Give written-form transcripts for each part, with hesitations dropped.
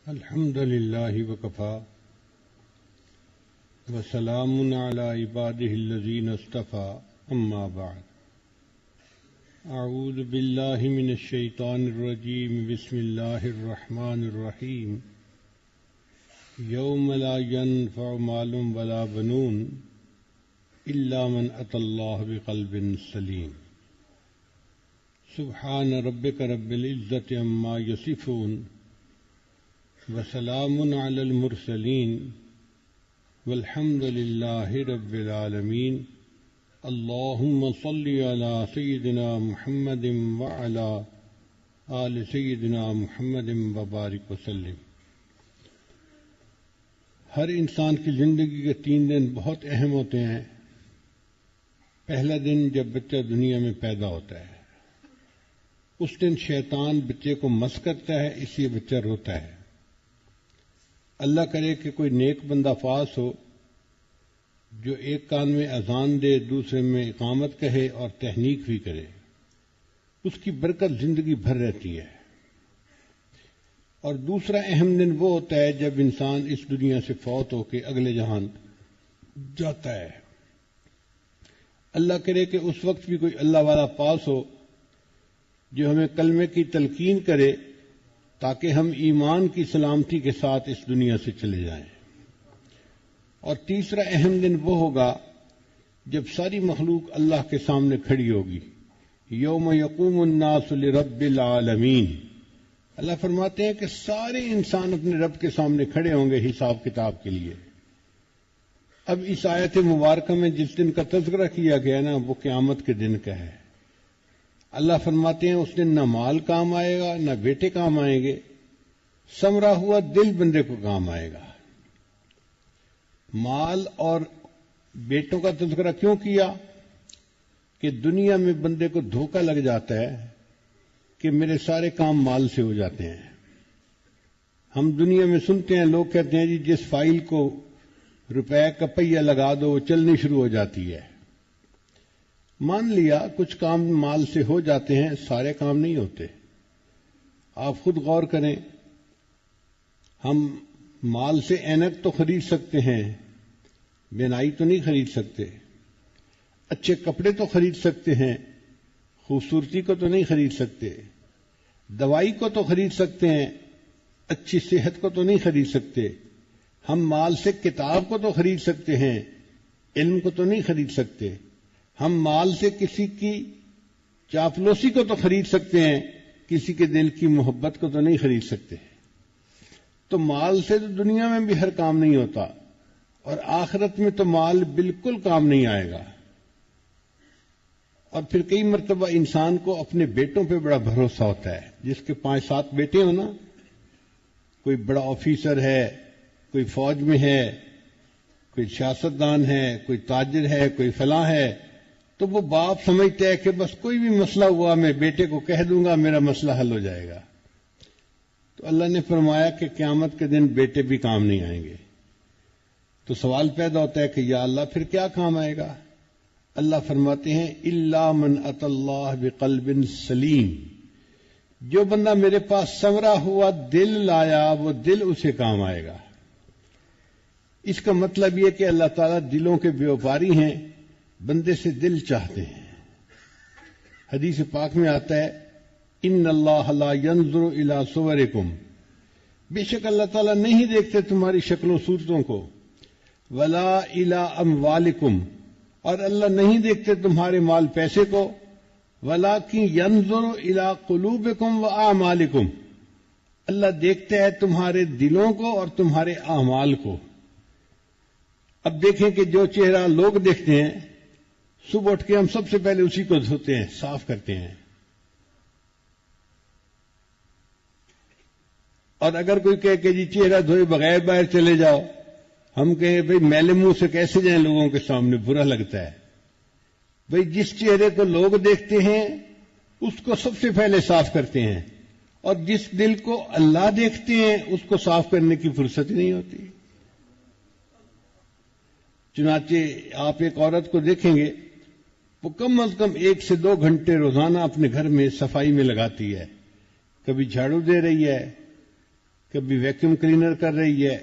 الحمد للہ وکفا وسلام علی عباده الذین اصطفى اما بعد اعوذ باللہ من الشیطان الرجیم بسم اللہ الرحمن الرحیم یوم لا ينفع مال ولا بنون الا من اتى اللہ بقلب سلیم سبحان ربک رب العزة عما یصفون وسلام علی المرسلین والحمد للہ رب العالمین اللہم صل علی سیدنا محمد وعلی آل سیدنا محمد وبارک وسلم۔ ہر انسان کی زندگی کے 3 دن بہت اہم ہوتے ہیں۔ پہلا دن جب بچہ دنیا میں پیدا ہوتا ہے، اس دن شیطان بچے کو مس کرتا ہے، اس لیے بچہ روتا ہے۔ اللہ کرے کہ کوئی نیک بندہ پاس ہو جو ایک کان میں اذان دے، دوسرے میں اقامت کہے اور تحنیک بھی کرے، اس کی برکت زندگی بھر رہتی ہے۔ اور دوسرا اہم دن وہ ہوتا ہے جب انسان اس دنیا سے فوت ہو کے اگلے جہان جاتا ہے۔ اللہ کرے کہ اس وقت بھی کوئی اللہ والا پاس ہو جو ہمیں کلمے کی تلقین کرے تاکہ ہم ایمان کی سلامتی کے ساتھ اس دنیا سے چلے جائیں۔ اور تیسرا اہم دن وہ ہوگا جب ساری مخلوق اللہ کے سامنے کھڑی ہوگی، یوم یقوم الناس لرب العالمین۔ اللہ فرماتے ہیں کہ سارے انسان اپنے رب کے سامنے کھڑے ہوں گے حساب کتاب کے لیے۔ اب اس آیت مبارکہ میں جس دن کا تذکرہ کیا گیا نا، وہ قیامت کے دن کا ہے۔ اللہ فرماتے ہیں اس دن نہ مال کام آئے گا، نہ بیٹے کام آئیں گے، سمرا ہوا دل بندے کو کام آئے گا۔ مال اور بیٹوں کا تذکرہ کیوں کیا؟ کہ دنیا میں بندے کو دھوکہ لگ جاتا ہے کہ میرے سارے کام مال سے ہو جاتے ہیں۔ ہم دنیا میں سنتے ہیں، لوگ کہتے ہیں جی جس فائل کو روپے کا پہیہ لگا دو وہ چلنی شروع ہو جاتی ہے۔ مان لیا کچھ کام مال سے ہو جاتے ہیں، سارے کام نہیں ہوتے۔ آپ خود غور کریں، ہم مال سے اینک تو خرید سکتے ہیں، بینائی تو نہیں خرید سکتے۔ اچھے کپڑے تو خرید سکتے ہیں، خوبصورتی کو تو نہیں خرید سکتے۔ دوائی کو تو خرید سکتے ہیں، اچھی صحت کو تو نہیں خرید سکتے۔ ہم مال سے کتاب کو تو خرید سکتے ہیں، علم کو تو نہیں خرید سکتے۔ ہم مال سے کسی کی چاپلوسی کو تو خرید سکتے ہیں، کسی کے دل کی محبت کو تو نہیں خرید سکتے۔ تو مال سے تو دنیا میں بھی ہر کام نہیں ہوتا، اور آخرت میں تو مال بالکل کام نہیں آئے گا۔ اور پھر کئی مرتبہ انسان کو اپنے بیٹوں پہ بڑا بھروسہ ہوتا ہے۔ جس کے 5-7 بیٹے ہو نا، کوئی بڑا آفیسر ہے، کوئی فوج میں ہے، کوئی سیاستدان ہے، کوئی تاجر ہے، کوئی فلاں ہے، تو وہ باپ سمجھتا ہے کہ بس کوئی بھی مسئلہ ہوا میں بیٹے کو کہہ دوں گا، میرا مسئلہ حل ہو جائے گا۔ تو اللہ نے فرمایا کہ قیامت کے دن بیٹے بھی کام نہیں آئیں گے۔ تو سوال پیدا ہوتا ہے کہ یا اللہ پھر کیا کام آئے گا؟ اللہ فرماتے ہیں الا من اتى اللہ بقلب سلیم۔ جو بندہ میرے پاس سنورا ہوا دل لایا، وہ دل اسے کام آئے گا۔ اس کا مطلب یہ کہ اللہ تعالیٰ دلوں کے بیوپاری ہیں، بندے سے دل چاہتے ہیں۔ حدیث پاک میں آتا ہے ان اللہ لا ينظر الى صورکم، بے شک اللہ تعالیٰ نہیں دیکھتے تمہاری شکل و صورتوں کو، ولا الى اموالکم، اور اللہ نہیں دیکھتے تمہارے مال پیسے کو، ولکن ينظر الى قلوبکم واعمالکم، اللہ دیکھتے ہے تمہارے دلوں کو اور تمہارے اعمال کو۔ اب دیکھیں کہ جو چہرہ لوگ دیکھتے ہیں، صبح اٹھ کے ہم سب سے پہلے اسی کو دھوتے ہیں، صاف کرتے ہیں۔ اور اگر کوئی کہے کہ جی چہرہ دھوئے بغیر باہر چلے جاؤ، ہم کہیں بھئی میلے منہ سے کیسے جائیں لوگوں کے سامنے، برا لگتا ہے۔ بھئی جس چہرے کو لوگ دیکھتے ہیں اس کو سب سے پہلے صاف کرتے ہیں، اور جس دل کو اللہ دیکھتے ہیں اس کو صاف کرنے کی فرصت ہی نہیں ہوتی۔ چنانچہ آپ ایک عورت کو دیکھیں گے، وہ کم از کم 1 سے 2 گھنٹے روزانہ اپنے گھر میں صفائی میں لگاتی ہے۔ کبھی جھاڑو دے رہی ہے، کبھی ویکیوم کلینر کر رہی ہے،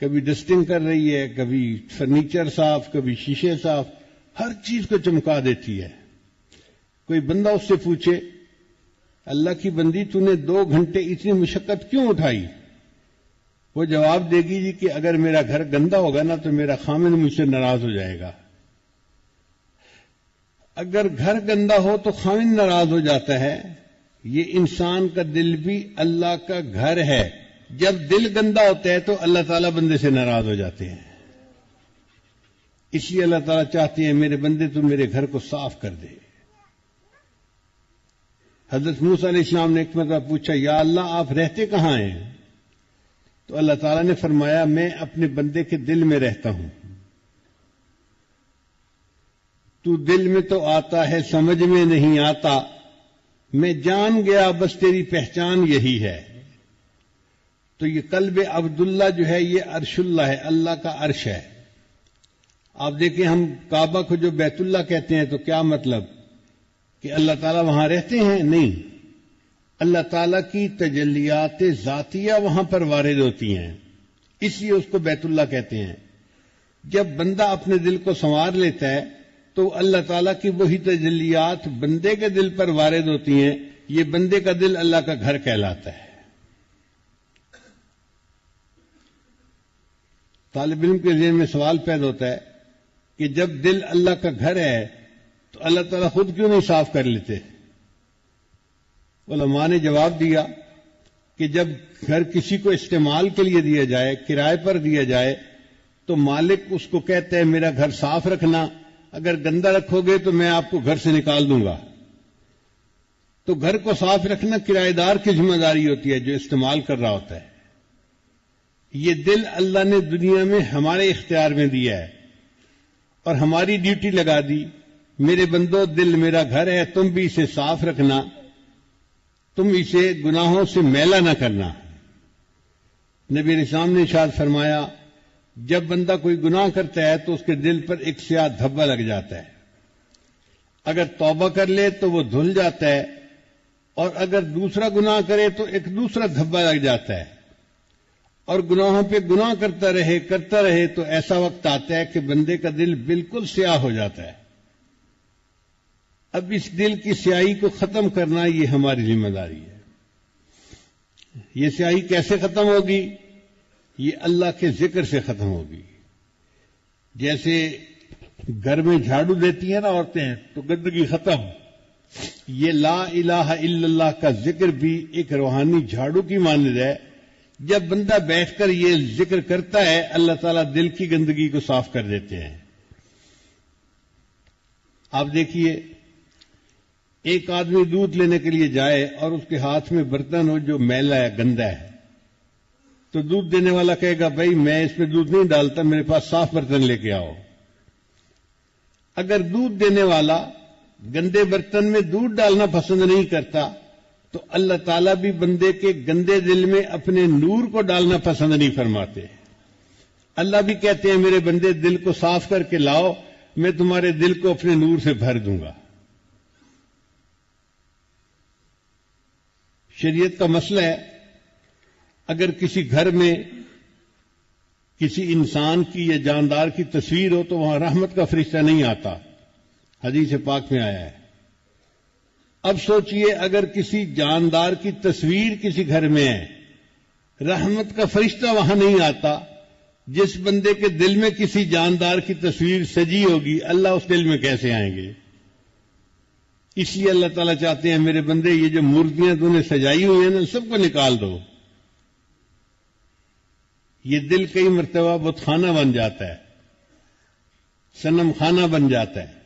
کبھی ڈسٹنگ کر رہی ہے، کبھی فرنیچر صاف، کبھی شیشے صاف، ہر چیز کو چمکا دیتی ہے۔ کوئی بندہ اس سے پوچھے اللہ کی بندی تو نے 2 گھنٹے اتنی مشقت کیوں اٹھائی؟ وہ جواب دے گی جی کہ اگر میرا گھر گندا ہوگا نا تو میرا خامن مجھ سے ناراض ہو جائے گا۔ اگر گھر گندا ہو تو خامن ناراض ہو جاتا ہے۔ یہ انسان کا دل بھی اللہ کا گھر ہے، جب دل گندا ہوتا ہے تو اللہ تعالیٰ بندے سے ناراض ہو جاتے ہیں۔ اس لیے اللہ تعالیٰ چاہتے ہیں میرے بندے تو میرے گھر کو صاف کر دے۔ حضرت موسیٰ علیہ السلام نے ایک مرتبہ پوچھا یا اللہ آپ رہتے کہاں ہیں؟ تو اللہ تعالیٰ نے فرمایا میں اپنے بندے کے دل میں رہتا ہوں۔ تو دل میں تو آتا ہے سمجھ میں نہیں آتا، میں جان گیا بس تیری پہچان یہی ہے۔ تو یہ قلب عبداللہ جو ہے یہ عرش اللہ ہے، اللہ کا عرش ہے۔ آپ دیکھیں ہم کعبہ کو جو بیت اللہ کہتے ہیں تو کیا مطلب کہ اللہ تعالیٰ وہاں رہتے ہیں؟ نہیں، اللہ تعالیٰ کی تجلیات ذاتیہ وہاں پر وارد ہوتی ہیں، اس لیے اس کو بیت اللہ کہتے ہیں۔ جب بندہ اپنے دل کو سنوار لیتا ہے تو اللہ تعالیٰ کی وہی تجلیات بندے کے دل پر وارد ہوتی ہیں، یہ بندے کا دل اللہ کا گھر کہلاتا ہے۔ طالب علم کے ذہن میں سوال پیدا ہوتا ہے کہ جب دل اللہ کا گھر ہے تو اللہ تعالیٰ خود کیوں نہیں صاف کر لیتے؟ علماء نے جواب دیا کہ جب گھر کسی کو استعمال کے لیے دیا جائے، کرائے پر دیا جائے، تو مالک اس کو کہتا ہے میرا گھر صاف رکھنا، اگر گندا رکھو گے تو میں آپ کو گھر سے نکال دوں گا۔ تو گھر کو صاف رکھنا کرایہ دار کی ذمہ داری ہوتی ہے جو استعمال کر رہا ہوتا ہے۔ یہ دل اللہ نے دنیا میں ہمارے اختیار میں دیا ہے اور ہماری ڈیوٹی لگا دی، میرے بندو دل میرا گھر ہے، تم بھی اسے صاف رکھنا، تم اسے گناہوں سے میلا نہ کرنا۔ نبی علیہ السلام نے ارشاد فرمایا جب بندہ کوئی گناہ کرتا ہے تو اس کے دل پر ایک سیاہ دھبا لگ جاتا ہے، اگر توبہ کر لے تو وہ دھل جاتا ہے، اور اگر دوسرا گناہ کرے تو ایک دوسرا دھبا لگ جاتا ہے، اور گناہوں پہ گناہ کرتا رہے تو ایسا وقت آتا ہے کہ بندے کا دل بالکل سیاہ ہو جاتا ہے۔ اب اس دل کی سیاہی کو ختم کرنا یہ ہماری ذمہ داری ہے۔ یہ سیاہی کیسے ختم ہوگی؟ یہ اللہ کے ذکر سے ختم ہوگی۔ جیسے گھر میں جھاڑو دیتی ہیں نا عورتیں تو گندگی ختم، یہ لا الہ الا اللہ کا ذکر بھی ایک روحانی جھاڑو کی مانند ہے۔ جب بندہ بیٹھ کر یہ ذکر کرتا ہے اللہ تعالیٰ دل کی گندگی کو صاف کر دیتے ہیں۔ آپ دیکھیے ایک آدمی دودھ لینے کے لیے جائے اور اس کے ہاتھ میں برتن ہو جو میلا ہے، گندا ہے، تو دودھ دینے والا کہے گا بھائی میں اس میں دودھ نہیں ڈالتا، میرے پاس صاف برتن لے کے آؤ۔ اگر دودھ دینے والا گندے برتن میں دودھ ڈالنا پسند نہیں کرتا تو اللہ تعالیٰ بھی بندے کے گندے دل میں اپنے نور کو ڈالنا پسند نہیں فرماتے۔ اللہ بھی کہتے ہیں میرے بندے دل کو صاف کر کے لاؤ، میں تمہارے دل کو اپنے نور سے بھر دوں گا۔ شریعت کا مسئلہ ہے اگر کسی گھر میں کسی انسان کی یا جاندار کی تصویر ہو تو وہاں رحمت کا فرشتہ نہیں آتا، حدیث پاک میں آیا ہے۔ اب سوچئے اگر کسی جاندار کی تصویر کسی گھر میں ہے، رحمت کا فرشتہ وہاں نہیں آتا، جس بندے کے دل میں کسی جاندار کی تصویر سجی ہوگی اللہ اس دل میں کیسے آئیں گے؟ اس لیے اللہ تعالیٰ چاہتے ہیں میرے بندے یہ جو مورتیاں تو نے سجائی ہوئی ہیں نا سب کو نکال دو۔ یہ دل کئی مرتبہ بت خانہ بن جاتا ہے، صنم خانہ بن جاتا ہے،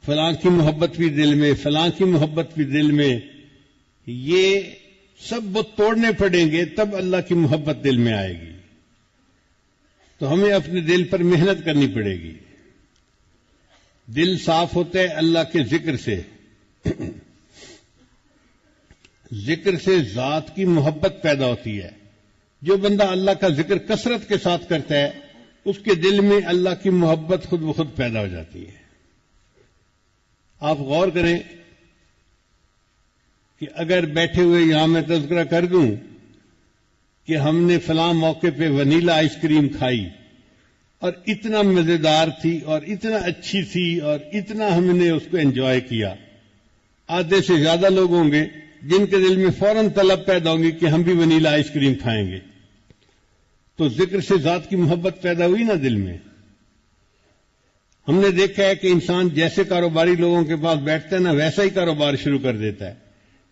فلاں کی محبت بھی دل میں، فلاں کی محبت بھی دل میں، یہ سب بت توڑنے پڑیں گے تب اللہ کی محبت دل میں آئے گی۔ تو ہمیں اپنے دل پر محنت کرنی پڑے گی۔ دل صاف ہوتا ہے اللہ کے ذکر سے، ذکر سے ذات کی محبت پیدا ہوتی ہے۔ جو بندہ اللہ کا ذکر کثرت کے ساتھ کرتا ہے اس کے دل میں اللہ کی محبت خود بخود پیدا ہو جاتی ہے۔ آپ غور کریں کہ اگر بیٹھے ہوئے یہاں میں تذکرہ کر دوں کہ ہم نے فلاں موقع پہ ونیلا آئس کریم کھائی اور اتنا مزیدار تھی اور اتنا اچھی تھی اور اتنا ہم نے اس کو انجوائے کیا. آدھے سے زیادہ لوگ ہوں گے جن کے دل میں فوراً طلب پیدا ہوگی کہ ہم بھی ونیلا آئس کریم کھائیں گے. تو ذکر سے ذات کی محبت پیدا ہوئی نا دل میں. ہم نے دیکھا ہے کہ انسان جیسے کاروباری لوگوں کے پاس بیٹھتا ہے نا ویسا ہی کاروبار شروع کر دیتا ہے.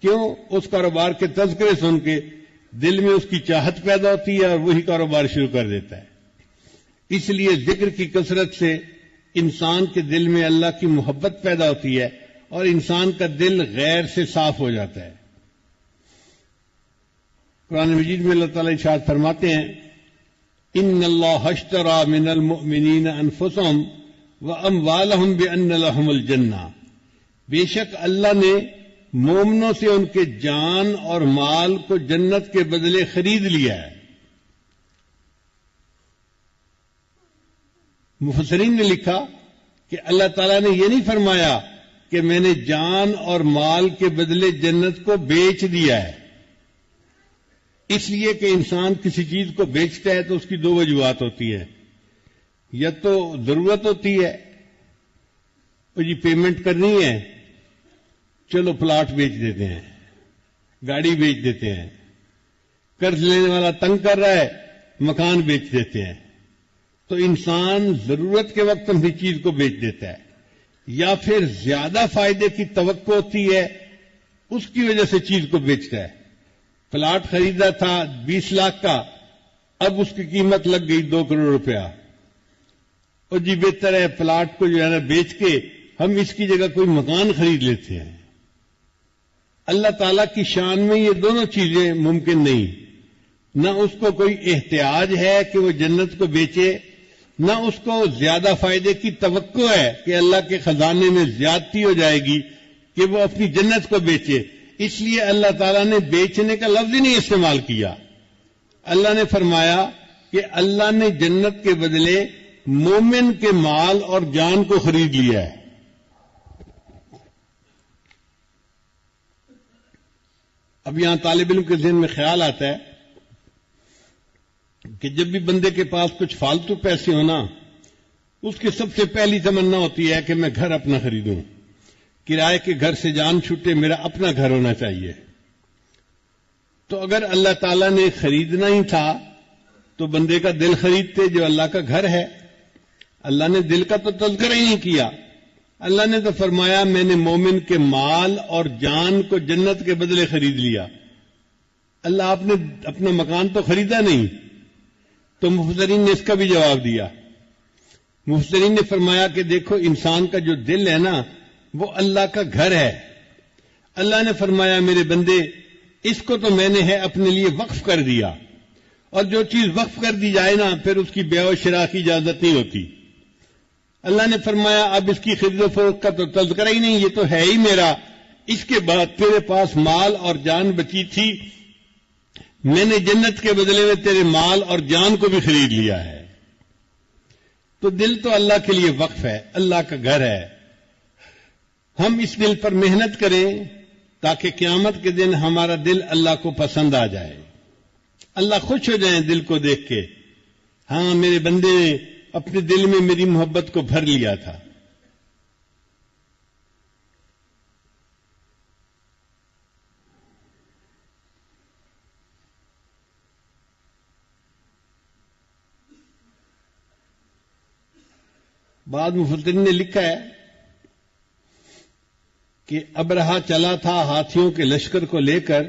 کیوں؟ اس کاروبار کے تذکرے سن کے دل میں اس کی چاہت پیدا ہوتی ہے اور وہی کاروبار شروع کر دیتا ہے. اس لیے ذکر کی کثرت سے انسان کے دل میں اللہ کی محبت پیدا ہوتی ہے اور انسان کا دل غیر سے صاف ہو جاتا ہے. قرآن مجید میں اللہ تعالیٰ ارشاد فرماتے ہیں ان اللہ اشترى من المؤمنین انفسهم واموالهم بان لهم الجنہ. بے شک اللہ نے مومنوں سے ان کے جان اور مال کو جنت کے بدلے خرید لیا ہے. مفسرین نے لکھا کہ اللہ تعالیٰ نے یہ نہیں فرمایا کہ میں نے جان اور مال کے بدلے جنت کو بیچ دیا ہے. اس لیے کہ انسان کسی چیز کو بیچتا ہے تو اس کی دو وجوہات ہوتی ہیں. یا تو ضرورت ہوتی ہے وہ جی پیمنٹ کرنی ہے چلو پلاٹ بیچ دیتے ہیں, گاڑی بیچ دیتے ہیں. قرض لینے والا تنگ کر رہا ہے مکان بیچ دیتے ہیں. تو انسان ضرورت کے وقت اپنی چیز کو بیچ دیتا ہے. یا پھر زیادہ فائدے کی توقع ہوتی ہے اس کی وجہ سے چیز کو بیچتا ہے. پلاٹ خریدا تھا 20 لاکھ کا, اب اس کی قیمت لگ گئی 2 کروڑ روپیہ. اور جی بہتر ہے پلاٹ کو جو ہے نا بیچ کے ہم اس کی جگہ کوئی مکان خرید لیتے ہیں. اللہ تعالیٰ کی شان میں یہ دونوں چیزیں ممکن نہیں. نہ اس کو کوئی احتیاج ہے کہ وہ جنت کو بیچے, نہ اس کو زیادہ فائدے کی توقع ہے کہ اللہ کے خزانے میں زیادتی ہو جائے گی کہ وہ اپنی جنت کو بیچے. اس لیے اللہ تعالیٰ نے بیچنے کا لفظ ہی نہیں استعمال کیا. اللہ نے فرمایا کہ اللہ نے جنت کے بدلے مومن کے مال اور جان کو خرید لیا ہے. اب یہاں طالب علم کے ذہن میں خیال آتا ہے کہ جب بھی بندے کے پاس کچھ فالتو پیسے ہونا اس کی سب سے پہلی تمنا ہوتی ہے کہ میں گھر اپنا خریدوں, کرائے کے گھر سے جان چھوٹے, میرا اپنا گھر ہونا چاہیے. تو اگر اللہ تعالیٰ نے خریدنا ہی تھا تو بندے کا دل خریدتے جو اللہ کا گھر ہے. اللہ نے دل کا تو تذکرہ ہی نہیں کیا. اللہ نے تو فرمایا میں نے مومن کے مال اور جان کو جنت کے بدلے خرید لیا. اللہ آپ نے اپنا مکان تو خریدا نہیں. تو مفسرین نے اس کا بھی جواب دیا. مفسرین نے فرمایا کہ دیکھو انسان کا جو دل ہے نا وہ اللہ کا گھر ہے. اللہ نے فرمایا میرے بندے اس کو تو میں نے ہے اپنے لیے وقف کر دیا, اور جو چیز وقف کر دی جائے نا پھر اس کی بیع و شراء کی اجازت نہیں ہوتی. اللہ نے فرمایا اب اس کی خرید و فروخت کا تو تذکرہ ہی نہیں, یہ تو ہے ہی میرا. اس کے بعد تیرے پاس مال اور جان بچی تھی, میں نے جنت کے بدلے میں تیرے مال اور جان کو بھی خرید لیا ہے. تو دل تو اللہ کے لیے وقف ہے, اللہ کا گھر ہے. ہم اس دل پر محنت کریں تاکہ قیامت کے دن ہمارا دل اللہ کو پسند آ جائے, اللہ خوش ہو جائیں دل کو دیکھ کے. ہاں میرے بندے نے اپنے دل میں میری محبت کو بھر لیا تھا. بعض مفسرین نے لکھا ہے کہ ابرہا چلا تھا ہاتھیوں کے لشکر کو لے کر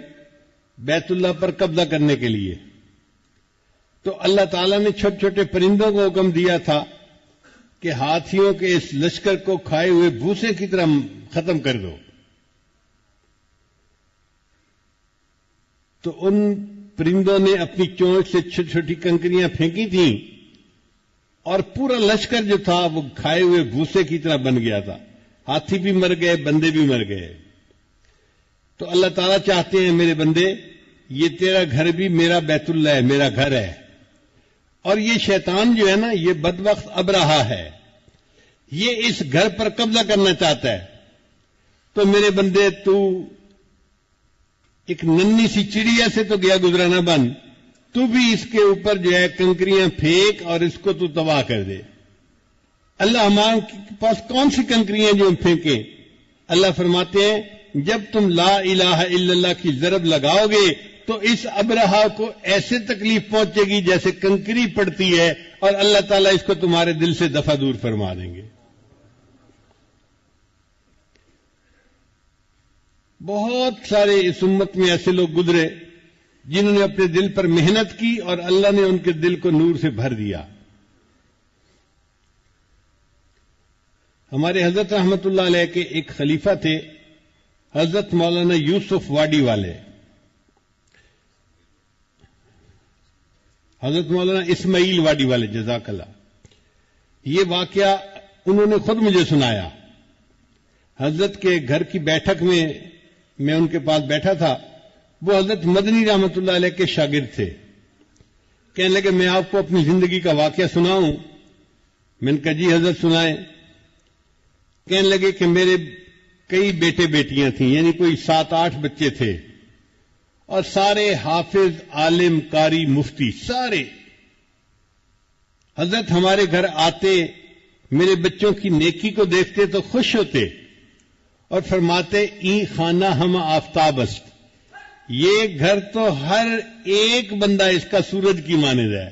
بیت اللہ پر قبضہ کرنے کے لیے. تو اللہ تعالیٰ نے چھوٹے چھوٹے پرندوں کو حکم دیا تھا کہ ہاتھیوں کے اس لشکر کو کھائے ہوئے بھوسے کی طرح ختم کر دو. تو ان پرندوں نے اپنی چونچ سے چھوٹی چھوٹی کنکریاں پھینکی تھیں اور پورا لشکر جو تھا وہ کھائے ہوئے بھوسے کی طرح بن گیا تھا. ہاتھی بھی مر گئے, بندے بھی مر گئے. تو اللہ تعالیٰ چاہتے ہیں میرے بندے یہ تیرا گھر بھی میرا بیت اللہ ہے, میرا گھر ہے. اور یہ شیطان جو ہے نا یہ بدبخت ابرہا ہے, یہ اس گھر پر قبضہ کرنا چاہتا ہے. تو میرے بندے تو ایک ننھی سی چڑیا سے تو گیا گزرا نہ بن, تو بھی اس کے اوپر جو ہے کنکریاں پھینک اور اس کو تو تباہ کر دے۔ اللہ ہمارے پاس کون سی کنکریاں جو ہم پھینکیں؟ اللہ فرماتے ہیں جب تم لا الہ الا اللہ کی ضرب لگاؤ گے تو اس ابرہا کو ایسے تکلیف پہنچے گی جیسے کنکری پڑتی ہے، اور اللہ تعالیٰ اس کو تمہارے دل سے دفع دور فرما دیں گے۔ بہت سارے اس امت میں ایسے لوگ گزرے جنہوں نے اپنے دل پر محنت کی اور اللہ نے ان کے دل کو نور سے بھر دیا۔ ہمارے حضرت رحمت اللہ علیہ کے ایک خلیفہ تھے، حضرت مولانا یوسف واڈی والے، حضرت مولانا اسماعیل واڈی والے، جزاک اللہ۔ یہ واقعہ انہوں نے خود مجھے سنایا۔ حضرت کے گھر کی بیٹھک میں ان کے پاس بیٹھا تھا، وہ حضرت مدنی رحمت اللہ علیہ کے شاگرد تھے۔ کہنے لگے میں آپ کو اپنی زندگی کا واقعہ سناؤں؟ میں نے کہا جی حضرت سنائیں۔ کہنے لگے کہ میرے کئی بیٹے بیٹیاں تھیں، یعنی کوئی 7-8 بچے تھے، اور سارے حافظ، عالم، قاری، مفتی، سارے۔ حضرت ہمارے گھر آتے، میرے بچوں کی نیکی کو دیکھتے تو خوش ہوتے اور فرماتے ای خانہ ہم آفتاب است، یہ گھر تو ہر ایک بندہ اس کا سورج کی مانند ہے۔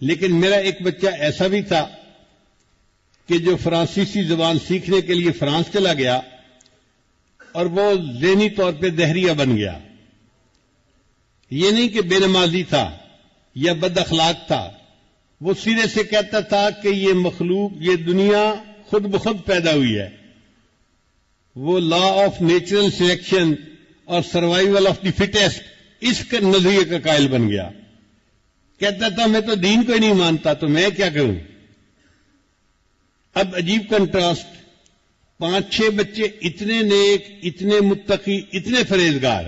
لیکن میرا ایک بچہ ایسا بھی تھا کہ جو فرانسیسی زبان سیکھنے کے لیے فرانس چلا گیا اور وہ ذہنی طور پہ دہریہ بن گیا۔ یہ نہیں کہ بے نمازی تھا یا بد اخلاق تھا، وہ سرے سے کہتا تھا کہ یہ مخلوق، یہ دنیا خود بخود پیدا ہوئی ہے۔ وہ لا آف نیچرل سلیکشن اور سروائیول آف دی فٹیسٹ، اس کے نظریے کا قائل بن گیا۔ کہتا تھا میں تو دین کو ہی نہیں مانتا، تو میں کیا کروں؟ اب عجیب کنٹراسٹ، 5-6 بچے اتنے نیک، اتنے متقی، اتنے پرہیزگار،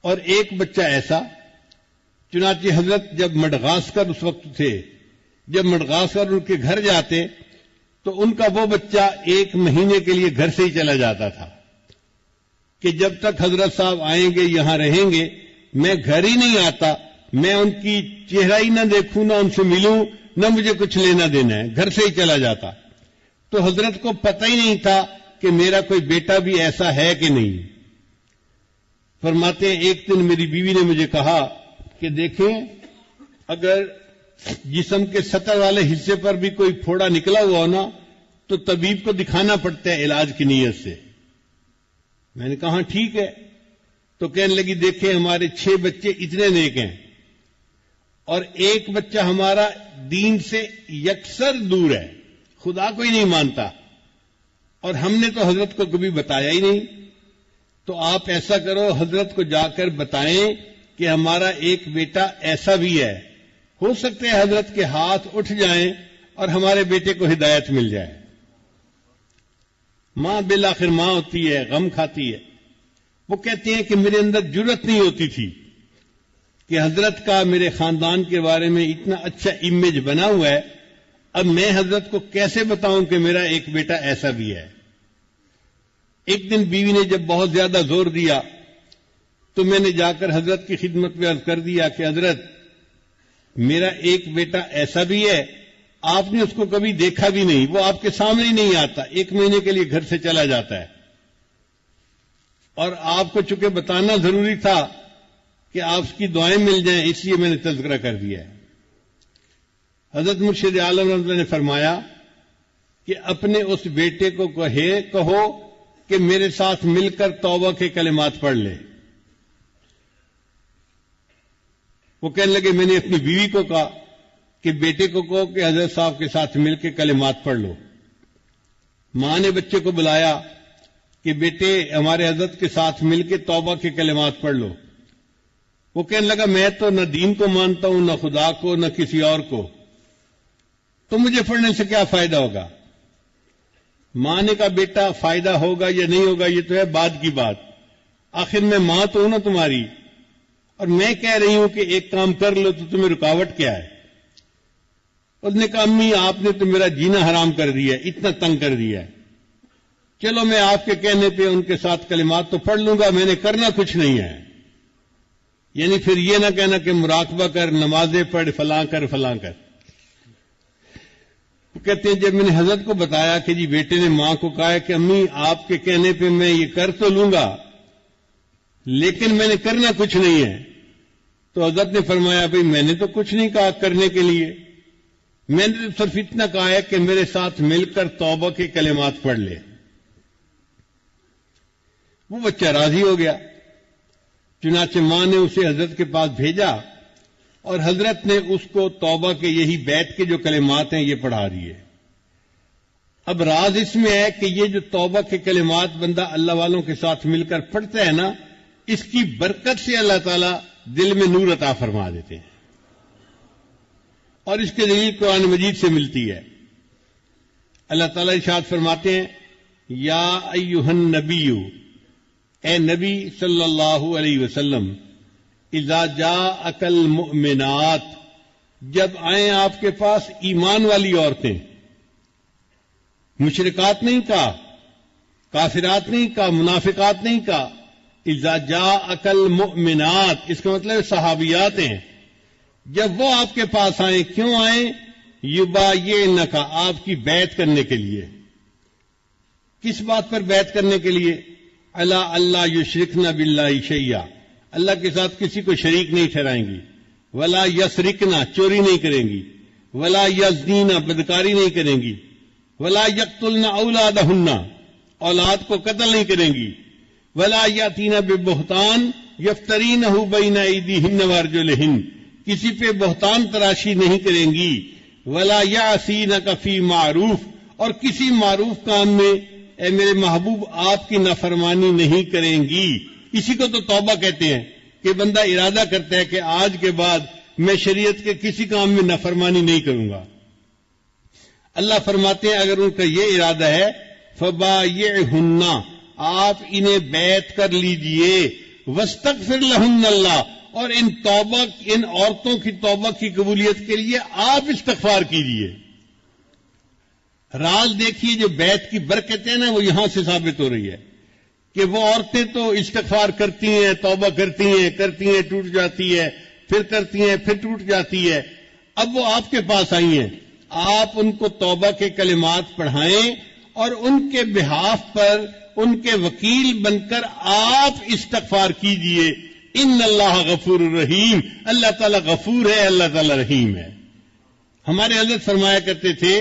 اور ایک بچہ ایسا۔ چنانچہ حضرت جب مڈغاسکر اس وقت تھے، جب مڈغاسکر ان کے گھر جاتے تو ان کا وہ بچہ 1 مہینے کے لیے گھر سے ہی چلا جاتا تھا کہ جب تک حضرت صاحب آئیں گے، یہاں رہیں گے، میں گھر ہی نہیں آتا، میں ان کی چہرہ ہی نہ دیکھوں، نہ ان سے ملوں، نہ مجھے کچھ لینا دینا ہے، گھر سے ہی چلا جاتا۔ تو حضرت کو پتہ ہی نہیں تھا کہ میرا کوئی بیٹا بھی ایسا ہے کہ نہیں۔ فرماتے ہیں ایک دن میری بیوی نے مجھے کہا کہ دیکھیں اگر جسم کے سطح والے حصے پر بھی کوئی پھوڑا نکلا ہوا ہو نا تو طبیب کو دکھانا پڑتا ہے علاج کی نیت سے۔ میں نے کہا ٹھیک ہے۔ تو کہنے لگی دیکھیں ہمارے 6 بچے اتنے نیک ہیں اور ایک بچہ ہمارا دین سے یکسر دور ہے، خدا کو ہی نہیں مانتا، اور ہم نے تو حضرت کو کبھی بتایا ہی نہیں۔ تو آپ ایسا کرو، حضرت کو جا کر بتائیں کہ ہمارا ایک بیٹا ایسا بھی ہے، ہو سکتا ہے حضرت کے ہاتھ اٹھ جائیں اور ہمارے بیٹے کو ہدایت مل جائے۔ ماں بالآخر ماں ہوتی ہے، غم کھاتی ہے۔ وہ کہتے ہیں کہ میرے اندر جرأت نہیں ہوتی تھی کہ حضرت کا میرے خاندان کے بارے میں اتنا اچھا امیج بنا ہوا ہے، اب میں حضرت کو کیسے بتاؤں کہ میرا ایک بیٹا ایسا بھی ہے۔ ایک دن بیوی نے جب بہت زیادہ زور دیا تو میں نے جا کر حضرت کی خدمت میں عرض کر دیا کہ حضرت میرا ایک بیٹا ایسا بھی ہے، آپ نے اس کو کبھی دیکھا بھی نہیں، وہ آپ کے سامنے ہی نہیں آتا، 1 مہینے کے لیے گھر سے چلا جاتا ہے، اور آپ کو چونکہ بتانا ضروری تھا کہ آپ کی دعائیں مل جائیں، اس لیے میں نے تذکرہ کر دیا ہے۔ حضرت مرشد عالم رحمۃ اللہ نے فرمایا کہ اپنے اس بیٹے کو کہو کہ میرے ساتھ مل کر توبہ کے کلمات پڑھ لے۔ وہ کہنے لگے میں نے اپنی بیوی کو کہا کہ بیٹے کو کہو کہ حضرت صاحب کے ساتھ مل کے کلمات پڑھ لو۔ ماں نے بچے کو بلایا کہ بیٹے ہمارے حضرت کے ساتھ مل کے توبہ کے کلمات پڑھ لو۔ وہ کہنے لگا میں تو نہ دین کو مانتا ہوں، نہ خدا کو، نہ کسی اور کو، تو مجھے پڑھنے سے کیا فائدہ ہوگا؟ ماں نے کہا بیٹا فائدہ ہوگا یا نہیں ہوگا یہ تو ہے بعد کی بات، آخر میں ماں تو ہوں نا تمہاری، اور میں کہہ رہی ہوں کہ ایک کام کر لو تو تمہیں رکاوٹ کیا ہے؟ اس نے کہا امی آپ نے تو میرا جینا حرام کر دیا ہے، اتنا تنگ کر دیا ہے، چلو میں آپ کے کہنے پہ ان کے ساتھ کلمات تو پڑھ لوں گا، میں نے کرنا کچھ نہیں ہے۔ یعنی پھر یہ نہ کہنا کہ مراقبہ کر، نمازیں پڑھ، فلاں کر فلاں کر. وہ کہتے ہیں جب میں نے حضرت کو بتایا کہ جی بیٹے نے ماں کو کہا کہ امی آپ کے کہنے پہ میں یہ کر تو لوں گا لیکن میں نے کرنا کچھ نہیں ہے، تو حضرت نے فرمایا بھئی میں نے تو کچھ نہیں کہا کرنے کے لیے، میں نے تو صرف اتنا کہا ہے کہ میرے ساتھ مل کر توبہ کے کلمات پڑھ لے. وہ بچہ راضی ہو گیا. چنانچہ ماں نے اسے حضرت کے پاس بھیجا اور حضرت نے اس کو توبہ کے یہی بیت کے جو کلمات ہیں یہ پڑھا دیے. اب راز اس میں ہے کہ یہ جو توبہ کے کلمات بندہ اللہ والوں کے ساتھ مل کر پڑھتا ہے نا، اس کی برکت سے اللہ تعالیٰ دل میں نور عطا فرما دیتے ہیں، اور اس کے دلیل قرآن مجید سے ملتی ہے. اللہ تعالیٰ ارشاد فرماتے ہیں یا ایھا النبی، اے نبی صلی اللہ علیہ وسلم، اذا جاءک المؤمنات، جب آئیں آپ کے پاس ایمان والی عورتیں، مشرکات نہیں کہا، کافرات نہیں کہا، منافقات نہیں کہا، اذا جاءک المؤمنات، اس کا مطلب صحابیات ہیں. جب وہ آپ کے پاس آئیں، کیوں آئیں؟ یبایعنک، آپ کی بیعت کرنے کے لیے. کس بات پر بیعت کرنے کے لیے؟ الا اللہ یشرکن باللہ شیئا، اللہ کے ساتھ کسی کو شریک نہیں ٹھہرائیں گی. ولا یسرکنا، چوری نہیں کریں گی. ولا یزنینا، بدکاری نہیں کریں گی. ولا یقتلن اولادہن، اولاد کو قتل نہیں کریں گی. ولا یاتین ببہتان یفترینہ بین ایدیہن وارجلہن، کسی پہ بہتان تراشی نہیں کریں گی. ولا یعصینک فی معروف، اور کسی معروف کام میں اے میرے محبوب آپ کی نافرمانی نہیں کریں گی. اسی کو تو توبہ کہتے ہیں کہ بندہ ارادہ کرتا ہے کہ آج کے بعد میں شریعت کے کسی کام میں نافرمانی نہیں کروں گا. اللہ فرماتے ہیں اگر ان کا یہ ارادہ ہے فبایعہن، آپ انہیں بیعت کر لیجئے. واستغفر لہن اللہ، اور ان عورتوں کی توبہ کی قبولیت کے لیے آپ استغفار کیجئے. راز دیکھیے جو بیعت کی برکت ہے نا وہ یہاں سے ثابت ہو رہی ہے کہ وہ عورتیں تو استغفار کرتی ہیں، توبہ کرتی ہیں ٹوٹ جاتی ہے، پھر کرتی ہیں پھر ٹوٹ جاتی ہے. اب وہ آپ کے پاس آئی ہیں، آپ ان کو توبہ کے کلمات پڑھائیں اور ان کے بہاف پر ان کے وکیل بن کر آپ استغفار کیجئے. ان اللہ غفور الرحیم، اللہ تعالیٰ غفور ہے، اللہ تعالیٰ رحیم ہے. ہمارے حضرت فرمایا کرتے تھے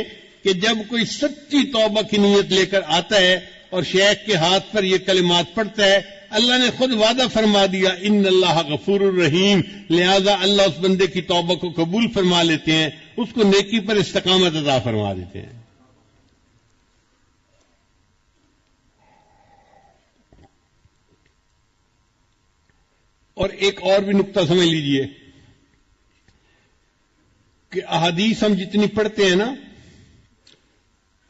کہ جب کوئی سچی توبہ کی نیت لے کر آتا ہے اور شیخ کے ہاتھ پر یہ کلمات پڑھتا ہے، اللہ نے خود وعدہ فرما دیا ان اللہ غفور الرحیم، لہذا اللہ اس بندے کی توبہ کو قبول فرما لیتے ہیں، اس کو نیکی پر استقامت عطا فرما دیتے ہیں. اور ایک اور بھی نقطہ سمجھ لیجئے کہ احادیث ہم جتنی پڑھتے ہیں نا،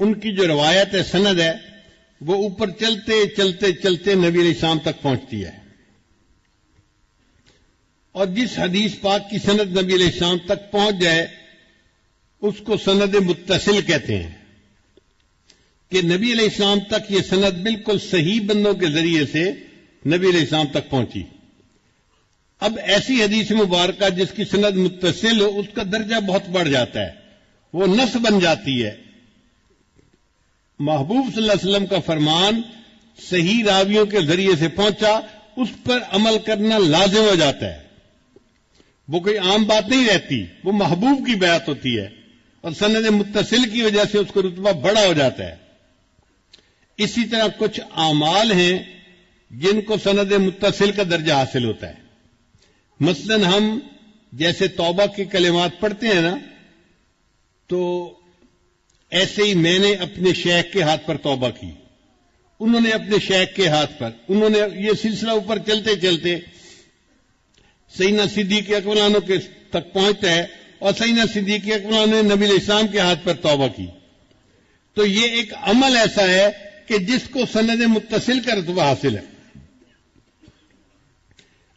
ان کی جو روایت ہے، سند ہے، وہ اوپر چلتے چلتے چلتے نبی علیہ السلام تک پہنچتی ہے. اور جس حدیث پاک کی سند نبی علیہ السلام تک پہنچ جائے اس کو سند متصل کہتے ہیں، کہ نبی علیہ السلام تک یہ سند بالکل صحیح بندوں کے ذریعے سے نبی علیہ السلام تک پہنچی. اب ایسی حدیث مبارکہ جس کی سند متصل ہو اس کا درجہ بہت بڑھ جاتا ہے، وہ نص بن جاتی ہے. محبوب صلی اللہ علیہ وسلم کا فرمان صحیح راویوں کے ذریعے سے پہنچا، اس پر عمل کرنا لازم ہو جاتا ہے. وہ کوئی عام بات نہیں رہتی، وہ محبوب کی بیعت ہوتی ہے، اور سند متصل کی وجہ سے اس کو رتبہ بڑا ہو جاتا ہے. اسی طرح کچھ اعمال ہیں جن کو سند متصل کا درجہ حاصل ہوتا ہے. مثلا ہم جیسے توبہ کے کلمات پڑھتے ہیں نا، تو ایسے ہی میں نے اپنے شیخ کے ہاتھ پر توبہ کی، انہوں نے اپنے شیخ کے ہاتھ پر، انہوں نے یہ سلسلہ اوپر چلتے چلتے سیدنا صدیق اکبر عنہ کے تک پہنچتا ہے، اور سیدنا صدیق اکبر عنہ نے نبی علیہ السلام کے ہاتھ پر توبہ کی. تو یہ ایک عمل ایسا ہے کہ جس کو سند متصل کا رتبہ حاصل ہے.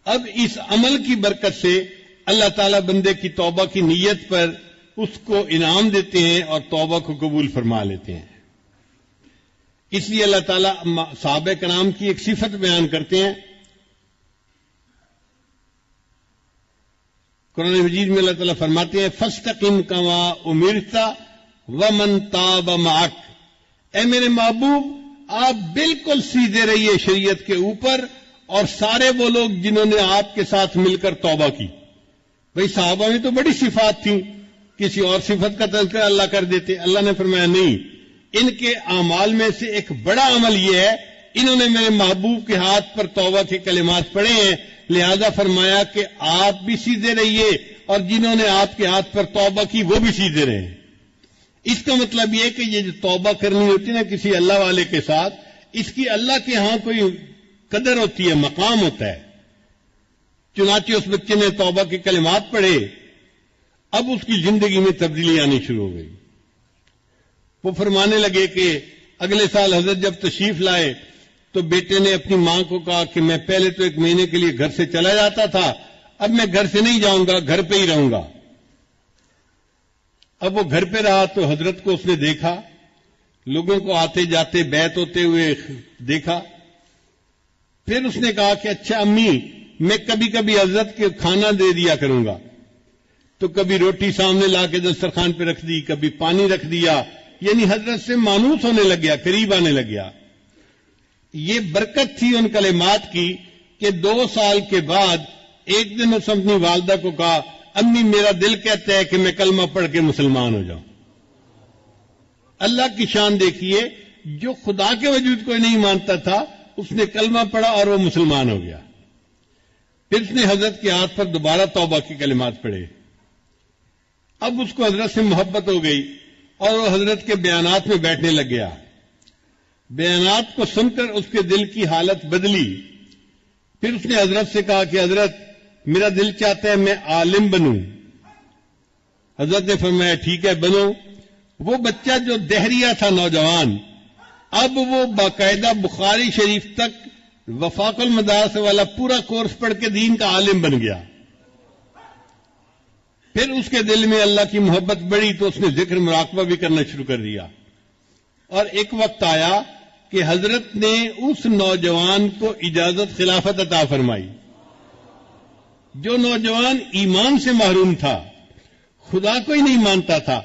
اب اس عمل کی برکت سے اللہ تعالیٰ بندے کی توبہ کی نیت پر اس کو انعام دیتے ہیں اور توبہ کو قبول فرما لیتے ہیں. اس لیے اللہ تعالیٰ صحابہ کرام کی ایک صفت بیان کرتے ہیں قرآن مجید میں اللہ تعالیٰ فرماتے ہیں فاستقم کما امرت ومن تاب معک، اے میرے محبوب آپ بالکل سیدھے رہیے شریعت کے اوپر، اور سارے وہ لوگ جنہوں نے آپ کے ساتھ مل کر توبہ کی. بھئی صحابہ میں تو بڑی صفات تھیں، کسی اور صفت کا تذکرہ اللہ کر دیتے. اللہ نے فرمایا نہیں، ان کے اعمال میں سے ایک بڑا عمل یہ ہے انہوں نے میرے محبوب کے ہاتھ پر توبہ کے کلمات پڑھے ہیں، لہذا فرمایا کہ آپ بھی سیدھے رہیے اور جنہوں نے آپ کے ہاتھ پر توبہ کی وہ بھی سیدھے رہیں. اس کا مطلب یہ کہ یہ جو توبہ کرنی ہوتی ہے نا کسی اللہ والے کے ساتھ، اس کی اللہ کے ہاں کوئی قدر ہوتی ہے، مقام ہوتا ہے. چنانچہ اس بچے نے توبہ کے کلمات پڑھے، اب اس کی زندگی میں تبدیلی آنی شروع ہو گئی. وہ فرمانے لگے کہ اگلے سال حضرت جب تشریف لائے تو بیٹے نے اپنی ماں کو کہا کہ میں پہلے تو 1 مہینے کے لیے گھر سے چلا جاتا تھا، اب میں گھر سے نہیں جاؤں گا، گھر پہ ہی رہوں گا. اب وہ گھر پہ رہا تو حضرت کو اس نے دیکھا، لوگوں کو آتے جاتے بیعت ہوتے ہوئے دیکھا. پھر اس نے کہا کہ اچھا امی، میں کبھی کبھی حضرت کے کھانا دے دیا کروں گا. تو کبھی روٹی سامنے لا کے دسترخوان پہ رکھ دی، کبھی پانی رکھ دیا، یعنی حضرت سے مانوس ہونے لگ گیا، قریب آنے لگ گیا. یہ برکت تھی ان کلمات کی کہ 2 سال کے بعد ایک دن اس اپنی والدہ کو کہا امی میرا دل کہتا ہے کہ میں کلمہ پڑھ کے مسلمان ہو جاؤں. اللہ کی شان دیکھیے، جو خدا کے وجود کو نہیں مانتا تھا اس نے کلمہ پڑھا اور وہ مسلمان ہو گیا. پھر اس نے حضرت کے ہاتھ پر دوبارہ توبہ کے کلمات پڑھے. اب اس کو حضرت سے محبت ہو گئی اور وہ حضرت کے بیانات میں بیٹھنے لگ گیا. بیانات کو سن کر اس کے دل کی حالت بدلی. پھر اس نے حضرت سے کہا کہ حضرت میرا دل چاہتا ہے میں عالم بنوں. حضرت نے فرمایا ٹھیک ہے بنو. وہ بچہ جو دہریہ تھا نوجوان، اب وہ باقاعدہ بخاری شریف تک وفاق المدارس والا پورا کورس پڑھ کے دین کا عالم بن گیا. پھر اس کے دل میں اللہ کی محبت بڑھی تو اس نے ذکر مراقبہ بھی کرنا شروع کر دیا. اور ایک وقت آیا کہ حضرت نے اس نوجوان کو اجازت خلافت عطا فرمائی. جو نوجوان ایمان سے محروم تھا، خدا کو ہی نہیں مانتا تھا،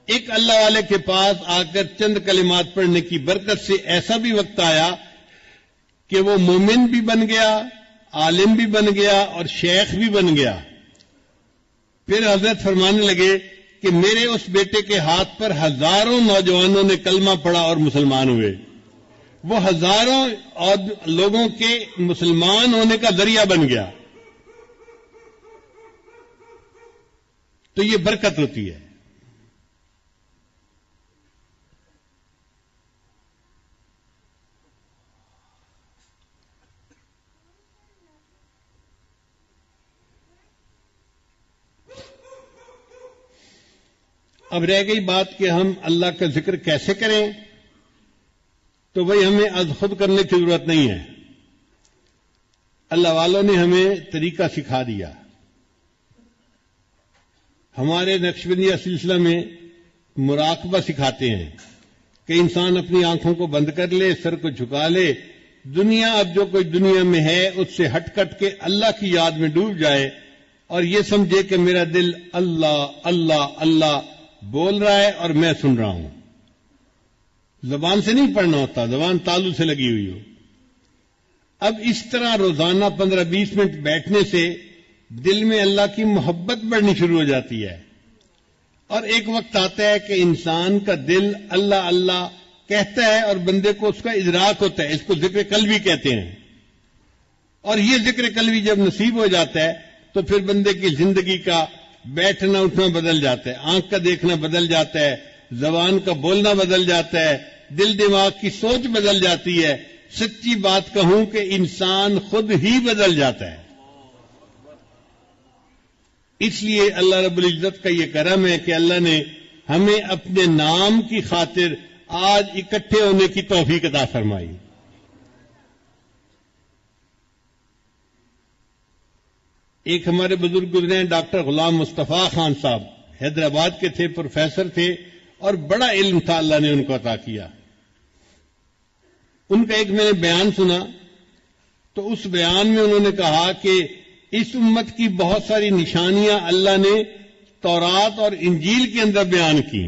ایک اللہ والے کے پاس آ کر چند کلمات پڑھنے کی برکت سے ایسا بھی وقت آیا کہ وہ مومن بھی بن گیا، عالم بھی بن گیا اور شیخ بھی بن گیا. پھر حضرت فرمانے لگے کہ میرے اس بیٹے کے ہاتھ پر ہزاروں نوجوانوں نے کلمہ پڑھا اور مسلمان ہوئے. وہ ہزاروں لوگوں کے مسلمان ہونے کا ذریعہ بن گیا. تو یہ برکت ہوتی ہے. اب رہ گئی بات کہ ہم اللہ کا ذکر کیسے کریں، تو وہی ہمیں از خود کرنے کی ضرورت نہیں ہے. اللہ والوں نے ہمیں طریقہ سکھا دیا. ہمارے نقشبندیہ سلسلہ میں مراقبہ سکھاتے ہیں کہ انسان اپنی آنکھوں کو بند کر لے، سر کو جھکا لے، دنیا اب جو کوئی دنیا میں ہے اس سے ہٹ کٹ کے اللہ کی یاد میں ڈوب جائے اور یہ سمجھے کہ میرا دل اللہ اللہ اللہ بول رہا ہے اور میں سن رہا ہوں. زبان سے نہیں پڑھنا ہوتا، زبان تالو سے لگی ہوئی ہو. اب اس طرح روزانہ 15-20 منٹ بیٹھنے سے دل میں اللہ کی محبت بڑھنی شروع ہو جاتی ہے. اور ایک وقت آتا ہے کہ انسان کا دل اللہ اللہ کہتا ہے اور بندے کو اس کا ادراک ہوتا ہے. اس کو ذکر قلبی کہتے ہیں. اور یہ ذکر قلبی جب نصیب ہو جاتا ہے تو پھر بندے کی زندگی کا بیٹھنا اٹھنا بدل جاتا ہے، آنکھ کا دیکھنا بدل جاتا ہے، زبان کا بولنا بدل جاتا ہے، دل دماغ کی سوچ بدل جاتی ہے. سچی بات کہوں کہ انسان خود ہی بدل جاتا ہے. اس لیے اللہ رب العزت کا یہ کرم ہے کہ اللہ نے ہمیں اپنے نام کی خاطر آج اکٹھے ہونے کی توفیق عطا فرمائی. ایک ہمارے بزرگ گزرے ہیں ڈاکٹر غلام مصطفیٰ خان صاحب، حیدرآباد کے تھے، پروفیسر تھے اور بڑا علم تھا اللہ نے ان کو عطا کیا. ان کا ایک میں نے بیان سنا تو اس بیان میں انہوں نے کہا کہ اس امت کی بہت ساری نشانیاں اللہ نے تورات اور انجیل کے اندر بیان کی.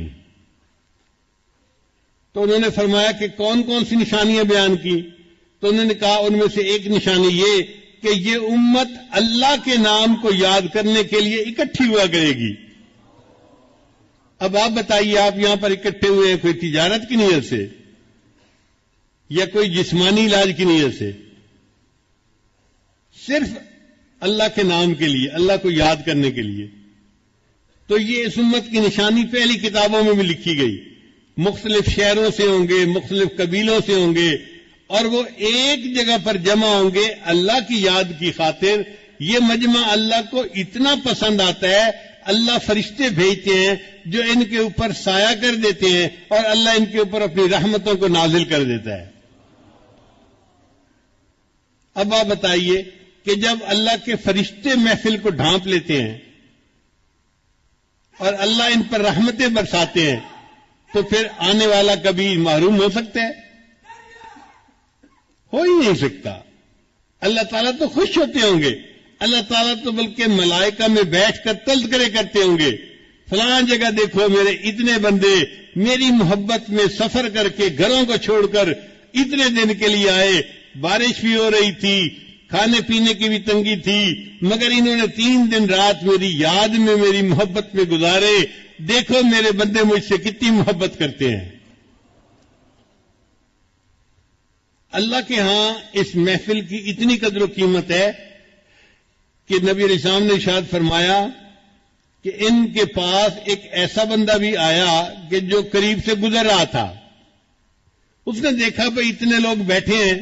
تو انہوں نے فرمایا کہ کون کون سی نشانیاں بیان کی؟ تو انہوں نے کہا ان میں سے ایک نشانی یہ کہ یہ امت اللہ کے نام کو یاد کرنے کے لیے اکٹھی ہوا کرے گی. اب آپ بتائیے، آپ یہاں پر اکٹھے ہوئے ہیں کوئی تجارت کی نیت سے یا کوئی جسمانی علاج کی نیت سے؟ صرف اللہ کے نام کے لیے، اللہ کو یاد کرنے کے لیے. تو یہ اس امت کی نشانی پہلی کتابوں میں بھی لکھی گئی. مختلف شہروں سے ہوں گے، مختلف قبیلوں سے ہوں گے، اور وہ ایک جگہ پر جمع ہوں گے اللہ کی یاد کی خاطر. یہ مجمع اللہ کو اتنا پسند آتا ہے، اللہ فرشتے بھیجتے ہیں جو ان کے اوپر سایہ کر دیتے ہیں، اور اللہ ان کے اوپر اپنی رحمتوں کو نازل کر دیتا ہے. اب آپ بتائیے کہ جب اللہ کے فرشتے محفل کو ڈھانپ لیتے ہیں اور اللہ ان پر رحمتیں برساتے ہیں، تو پھر آنے والا کبھی محروم ہو سکتا ہے؟ ہو ہی نہیں سکتا. اللہ تعالیٰ تو خوش ہوتے ہوں گے. اللہ تعالیٰ تو بلکہ ملائکہ میں بیٹھ کر تذکرے کرتے ہوں گے، فلاں جگہ دیکھو میرے اتنے بندے میری محبت میں سفر کر کے گھروں کو چھوڑ کر اتنے دن کے لیے آئے. بارش بھی ہو رہی تھی، کھانے پینے کی بھی تنگی تھی، مگر انہوں نے 3 دن رات میری یاد میں، میری محبت میں گزارے. دیکھو میرے بندے مجھ سے کتنی محبت کرتے ہیں. اللہ کے ہاں اس محفل کی اتنی قدر و قیمت ہے کہ نبی علیہ السلام نے ارشاد فرمایا کہ ان کے پاس ایک ایسا بندہ بھی آیا کہ جو قریب سے گزر رہا تھا. اس نے دیکھا بھئی اتنے لوگ بیٹھے ہیں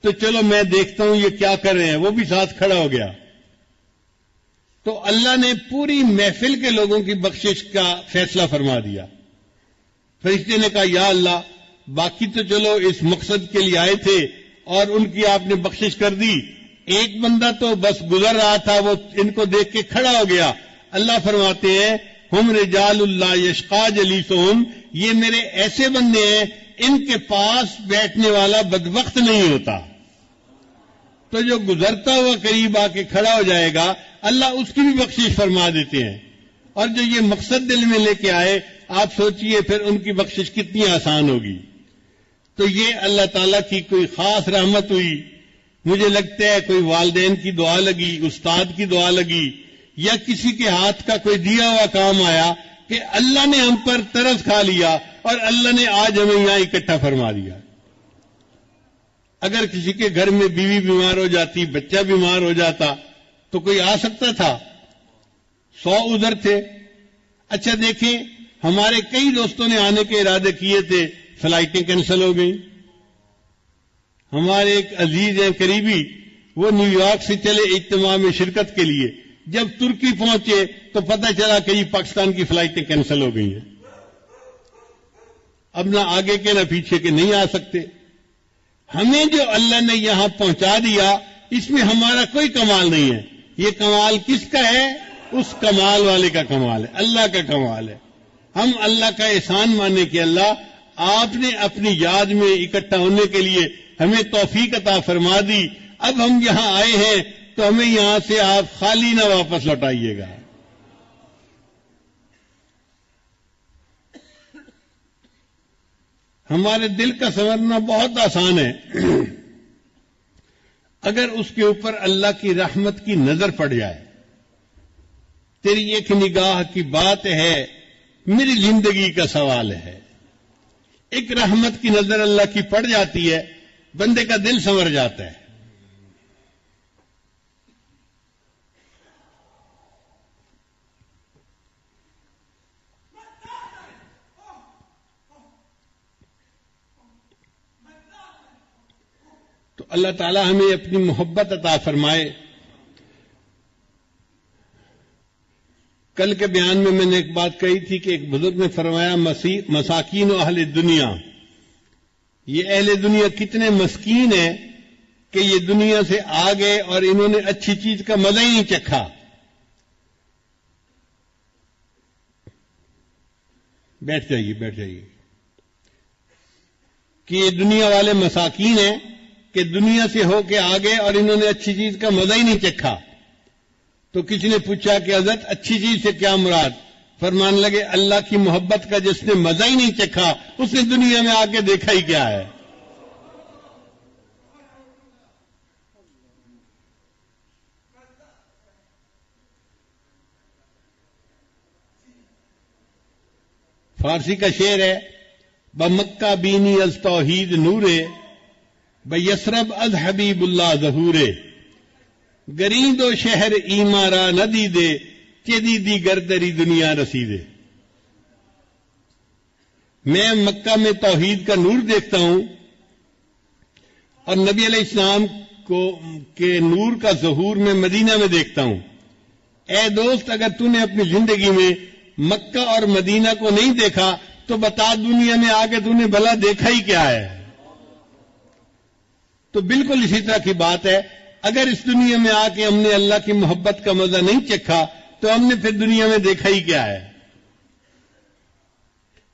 تو چلو میں دیکھتا ہوں یہ کیا کر رہے ہیں. وہ بھی ساتھ کھڑا ہو گیا. تو اللہ نے پوری محفل کے لوگوں کی بخشش کا فیصلہ فرما دیا. فرشتے نے کہا یا اللہ، باقی تو چلو اس مقصد کے لیے آئے تھے اور ان کی آپ نے بخشش کر دی، ایک بندہ تو بس گزر رہا تھا، وہ ان کو دیکھ کے کھڑا ہو گیا. اللہ فرماتے ہیں ہم رجال اللہ یشقا جلیسہم، یہ میرے ایسے بندے ہیں ان کے پاس بیٹھنے والا بدبخت نہیں ہوتا. تو جو گزرتا ہوا قریب آ کے کھڑا ہو جائے گا اللہ اس کی بھی بخشش فرما دیتے ہیں. اور جو یہ مقصد دل میں لے کے آئے، آپ سوچئے پھر ان کی بخشش کتنی آسان ہوگی. تو یہ اللہ تعالیٰ کی کوئی خاص رحمت ہوئی. مجھے لگتا ہے کوئی والدین کی دعا لگی، استاد کی دعا لگی، یا کسی کے ہاتھ کا کوئی دیا ہوا کام آیا کہ اللہ نے ہم پر ترس کھا لیا اور اللہ نے آج ہمیں یہاں اکٹھا فرما دیا. اگر کسی کے گھر میں بیوی بیمار ہو جاتی، بچہ بیمار ہو جاتا تو کوئی آ سکتا تھا؟ 100 ادھر تھے. اچھا دیکھیں، ہمارے کئی دوستوں نے آنے کے ارادے کیے تھے، فلائٹیں کینسل ہو گئیں. ہمارے ایک عزیز ہیں قریبی، وہ نیو یارک سے چلے اجتماع میں شرکت کے لیے، جب ترکی پہنچے تو پتہ چلا کہ یہ پاکستان کی فلائٹیں کینسل ہو گئی ہیں. اب نہ آگے کے نہ پیچھے کے نہیں آ سکتے. ہمیں جو اللہ نے یہاں پہنچا دیا اس میں ہمارا کوئی کمال نہیں ہے. یہ کمال کس کا ہے؟ اس کمال والے کا کمال ہے، اللہ کا کمال ہے. ہم اللہ کا احسان مانیں کہ اللہ آپ نے اپنی یاد میں اکٹھا ہونے کے لیے ہمیں توفیق عطا فرما دی. اب ہم یہاں آئے ہیں تو ہمیں یہاں سے آپ خالی نہ واپس لوٹائیے گا. ہمارے دل کا سنورنا بہت آسان ہے اگر اس کے اوپر اللہ کی رحمت کی نظر پڑ جائے. تیری ایک نگاہ کی بات ہے، میری زندگی کا سوال ہے. ایک رحمت کی نظر اللہ کی پڑ جاتی ہے، بندے کا دل سنور جاتا ہے. تو اللہ تعالی ہمیں اپنی محبت عطا فرمائے. کل کے بیان میں نے ایک بات کہی تھی کہ ایک بزرگ نے فرمایا مساکین و اہل دنیا، یہ اہل دنیا کتنے مسکین ہیں کہ یہ دنیا سے آ گئے اور انہوں نے اچھی چیز کا مزہ ہی نہیں چکھا. بیٹھ جائیے کہ یہ دنیا والے مساکین ہیں کہ دنیا سے ہو کے آ گئے اور انہوں نے اچھی چیز کا مزہ ہی نہیں چکھا. تو کسی نے پوچھا کہ حضرت اچھی چیز سے کیا مراد؟ فرمان لگے اللہ کی محبت کا جس نے مزہ ہی نہیں چکھا اس نے دنیا میں آ کے دیکھا ہی کیا ہے؟ فارسی کا شعر ہے، بمکہ بینی از توحید نورے، بیسرب از حبیب اللہ ظہورے، گریند و شہر ایمارا ندی دے، چیدی دی گردری دنیا رسیدے۔ میں مکہ میں توحید کا نور دیکھتا ہوں اور نبی علیہ السلام کے نور کا ظہور میں مدینہ میں دیکھتا ہوں۔ اے دوست، اگر تو نے اپنی زندگی میں مکہ اور مدینہ کو نہیں دیکھا تو بتا دنیا میں آ کے تو نے بھلا دیکھا ہی کیا ہے؟ تو بالکل اسی طرح کی بات ہے، اگر اس دنیا میں آ کے ہم نے اللہ کی محبت کا مزہ نہیں چکھا تو ہم نے پھر دنیا میں دیکھا ہی کیا ہے؟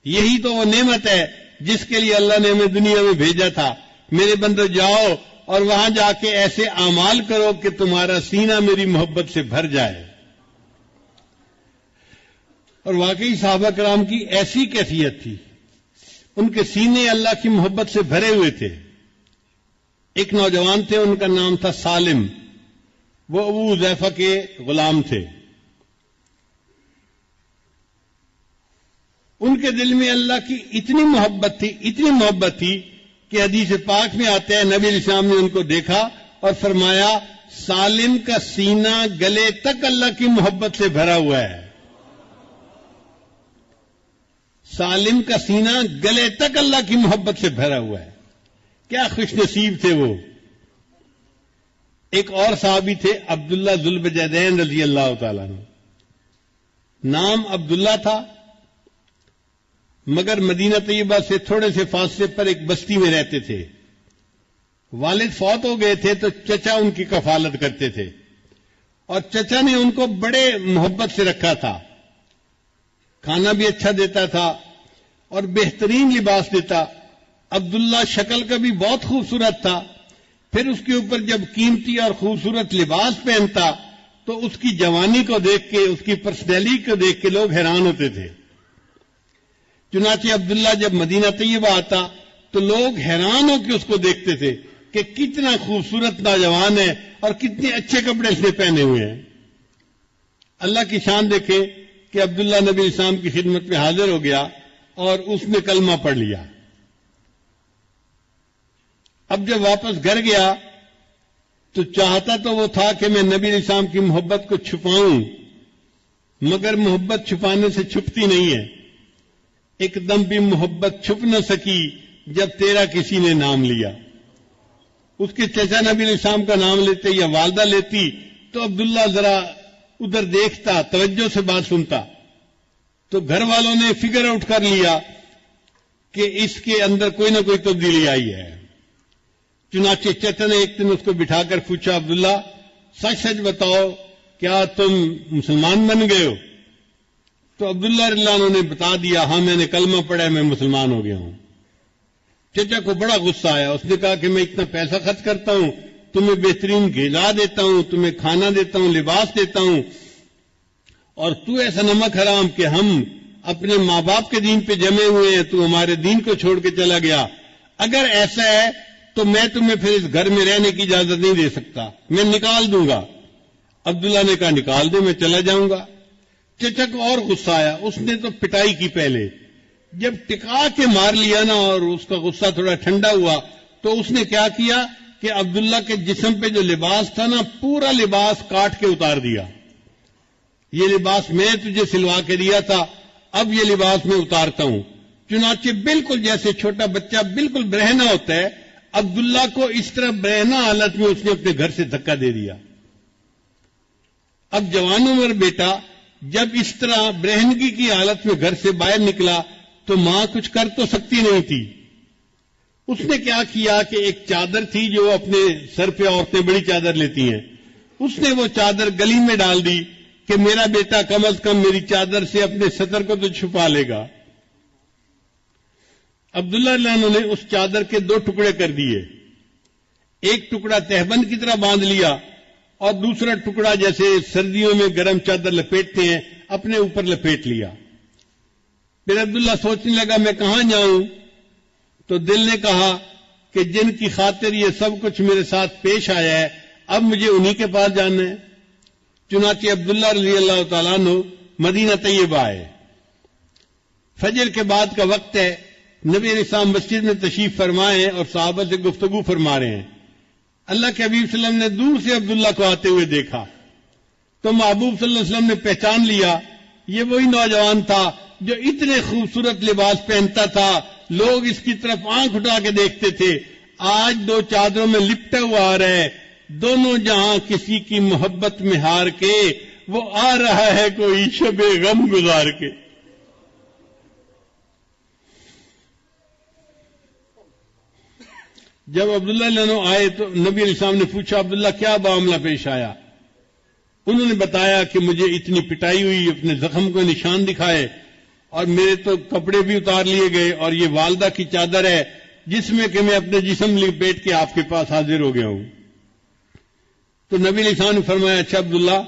یہی تو وہ نعمت ہے جس کے لیے اللہ نے ہمیں دنیا میں بھیجا تھا۔ میرے بندو جاؤ اور وہاں جا کے ایسے اعمال کرو کہ تمہارا سینہ میری محبت سے بھر جائے۔ اور واقعی صحابہ کرام کی ایسی کیفیت تھی، ان کے سینے اللہ کی محبت سے بھرے ہوئے تھے۔ ایک نوجوان تھے، ان کا نام تھا سالم، وہ ابو حذیفہ کے غلام تھے۔ ان کے دل میں اللہ کی اتنی محبت تھی کہ حدیث پاک میں آتا ہے نبی علیہ السلام نے ان کو دیکھا اور فرمایا سالم کا سینہ گلے تک اللہ کی محبت سے بھرا ہوا ہے۔ سالم کا سینہ گلے تک اللہ کی محبت سے بھرا ہوا ہے۔ کیا خوش نصیب تھے وہ۔ ایک اور صحابی تھے عبداللہ ذوالبجدین رضی اللہ تعالیٰ عنہ، نام عبداللہ تھا، مگر مدینہ طیبہ سے تھوڑے سے فاصلے پر ایک بستی میں رہتے تھے۔ والد فوت ہو گئے تھے تو چچا ان کی کفالت کرتے تھے، اور چچا نے ان کو بڑے محبت سے رکھا تھا، کھانا بھی اچھا دیتا تھا اور بہترین لباس دیتا۔ عبداللہ شکل کا بھی بہت خوبصورت تھا، پھر اس کے اوپر جب قیمتی اور خوبصورت لباس پہنتا تو اس کی جوانی کو دیکھ کے، اس کی پرسنالٹی کو دیکھ کے لوگ حیران ہوتے تھے۔ چنانچہ عبداللہ جب مدینہ طیبہ آتا تو لوگ حیران ہو کے اس کو دیکھتے تھے کہ کتنا خوبصورت نوجوان ہے اور کتنے اچھے کپڑے اس نے پہنے ہوئے ہیں۔ اللہ کی شان دیکھے کہ عبداللہ نبی السلام کی خدمت میں حاضر ہو گیا اور اس نے کلمہ پڑھ لیا۔ اب جب واپس گھر گیا تو چاہتا تو وہ تھا کہ میں نبی علیہ السلام کی محبت کو چھپاؤں، مگر محبت چھپانے سے چھپتی نہیں ہے۔ ایک دم بھی محبت چھپ نہ سکی جب تیرا کسی نے نام لیا۔ اس کے چچا نبی علیہ السلام کا نام لیتے یا والدہ لیتی تو عبداللہ ذرا ادھر دیکھتا، توجہ سے بات سنتا، تو گھر والوں نے فکر اٹھ کر لیا کہ اس کے اندر کوئی نہ کوئی تبدیلی آئی ہے۔ چنانچہ چچا نے ایک دن اس کو بٹھا کر پوچھا، عبداللہ سچ سچ بتاؤ، کیا تم مسلمان بن گئے ہو؟ تو عبداللہ رضی اللہ عنہ نے بتا دیا، ہاں میں نے کلمہ پڑھا ہے، میں مسلمان ہو گیا ہوں۔ چچا کو بڑا غصہ آیا، اس نے کہا کہ میں اتنا پیسہ خرچ کرتا ہوں، تمہیں بہترین غذا دیتا ہوں، تمہیں کھانا دیتا ہوں، لباس دیتا ہوں، اور تو ایسا نمک حرام کہ ہم اپنے ماں باپ کے دین پہ جمے ہوئے ہیں، تو ہمارے دین کو چھوڑ کے چلا گیا۔ اگر ایسا ہے تو میں تمہیں پھر اس گھر میں رہنے کی اجازت نہیں دے سکتا، میں نکال دوں گا۔ عبداللہ نے کہا نکال دے، میں چلا جاؤں گا۔ چچا کو اور غصہ آیا، اس نے تو پٹائی کی پہلے، جب ٹکا کے مار لیا نا اور اس کا غصہ تھوڑا ٹھنڈا ہوا تو اس نے کیا کیا کہ عبداللہ کے جسم پہ جو لباس تھا نا، پورا لباس کاٹ کے اتار دیا۔ یہ لباس میں تجھے سلوا کے دیا تھا، اب یہ لباس میں اتارتا ہوں۔ چنانچہ بالکل جیسے چھوٹا بچہ بالکل برہنہ ہوتا ہے، عبداللہ کو اس طرح برہنہ حالت میں اس نے اپنے گھر سے دھکا دے دیا۔ اب جوان عمر بیٹا جب اس طرح برہنگی کی حالت میں گھر سے باہر نکلا تو ماں کچھ کر تو سکتی نہیں تھی۔ اس نے کیا کیا کہ ایک چادر تھی جو اپنے سر پہ عورتیں بڑی چادر لیتی ہیں، اس نے وہ چادر گلی میں ڈال دی کہ میرا بیٹا کم از کم میری چادر سے اپنے سطر کو تو چھپا لے گا۔ عبداللہ رضی اللہ عنہ نے اس چادر کے 2 ٹکڑے کر دیے، ایک ٹکڑا تہبند کی طرح باندھ لیا اور دوسرا ٹکڑا جیسے سردیوں میں گرم چادر لپیٹتے ہیں اپنے اوپر لپیٹ لیا۔ پھر عبداللہ سوچنے لگا میں کہاں جاؤں؟ تو دل نے کہا کہ جن کی خاطر یہ سب کچھ میرے ساتھ پیش آیا ہے اب مجھے انہی کے پاس جانا ہے۔ چنانچہ عبداللہ رضی اللہ تعالیٰ عنہ مدینہ طیبہ آئے۔ فجر کے بعد کا وقت ہے، نبی علیہ السلام مسجد میں تشریف فرمائے اور صحابہ سے گفتگو فرما رہے ہیں۔ اللہ کے حبیب صلی اللہ علیہ وسلم نے دور سے عبداللہ کو آتے ہوئے دیکھا تو محبوب صلی اللہ علیہ وسلم نے پہچان لیا یہ وہی نوجوان تھا جو اتنے خوبصورت لباس پہنتا تھا، لوگ اس کی طرف آنکھ اٹھا کے دیکھتے تھے۔ آج دو چادروں میں لپٹا ہوا آ رہا ہے، دونوں جہاں کسی کی محبت میں ہار کے وہ آ رہا ہے کوئی شب غم گزار کے۔ جب عبداللہ عنہ آئے تو نبی علیہ السلام نے پوچھا عبداللہ کیا معاملہ پیش آیا؟ انہوں نے بتایا کہ مجھے اتنی پٹائی ہوئی، اپنے زخم کو نشان دکھائے اور میرے تو کپڑے بھی اتار لیے گئے اور یہ والدہ کی چادر ہے جس میں کہ میں اپنے جسم لپیٹ کے آپ کے پاس حاضر ہو گیا ہوں۔ تو نبی علیہ السلام نے فرمایا اچھا عبداللہ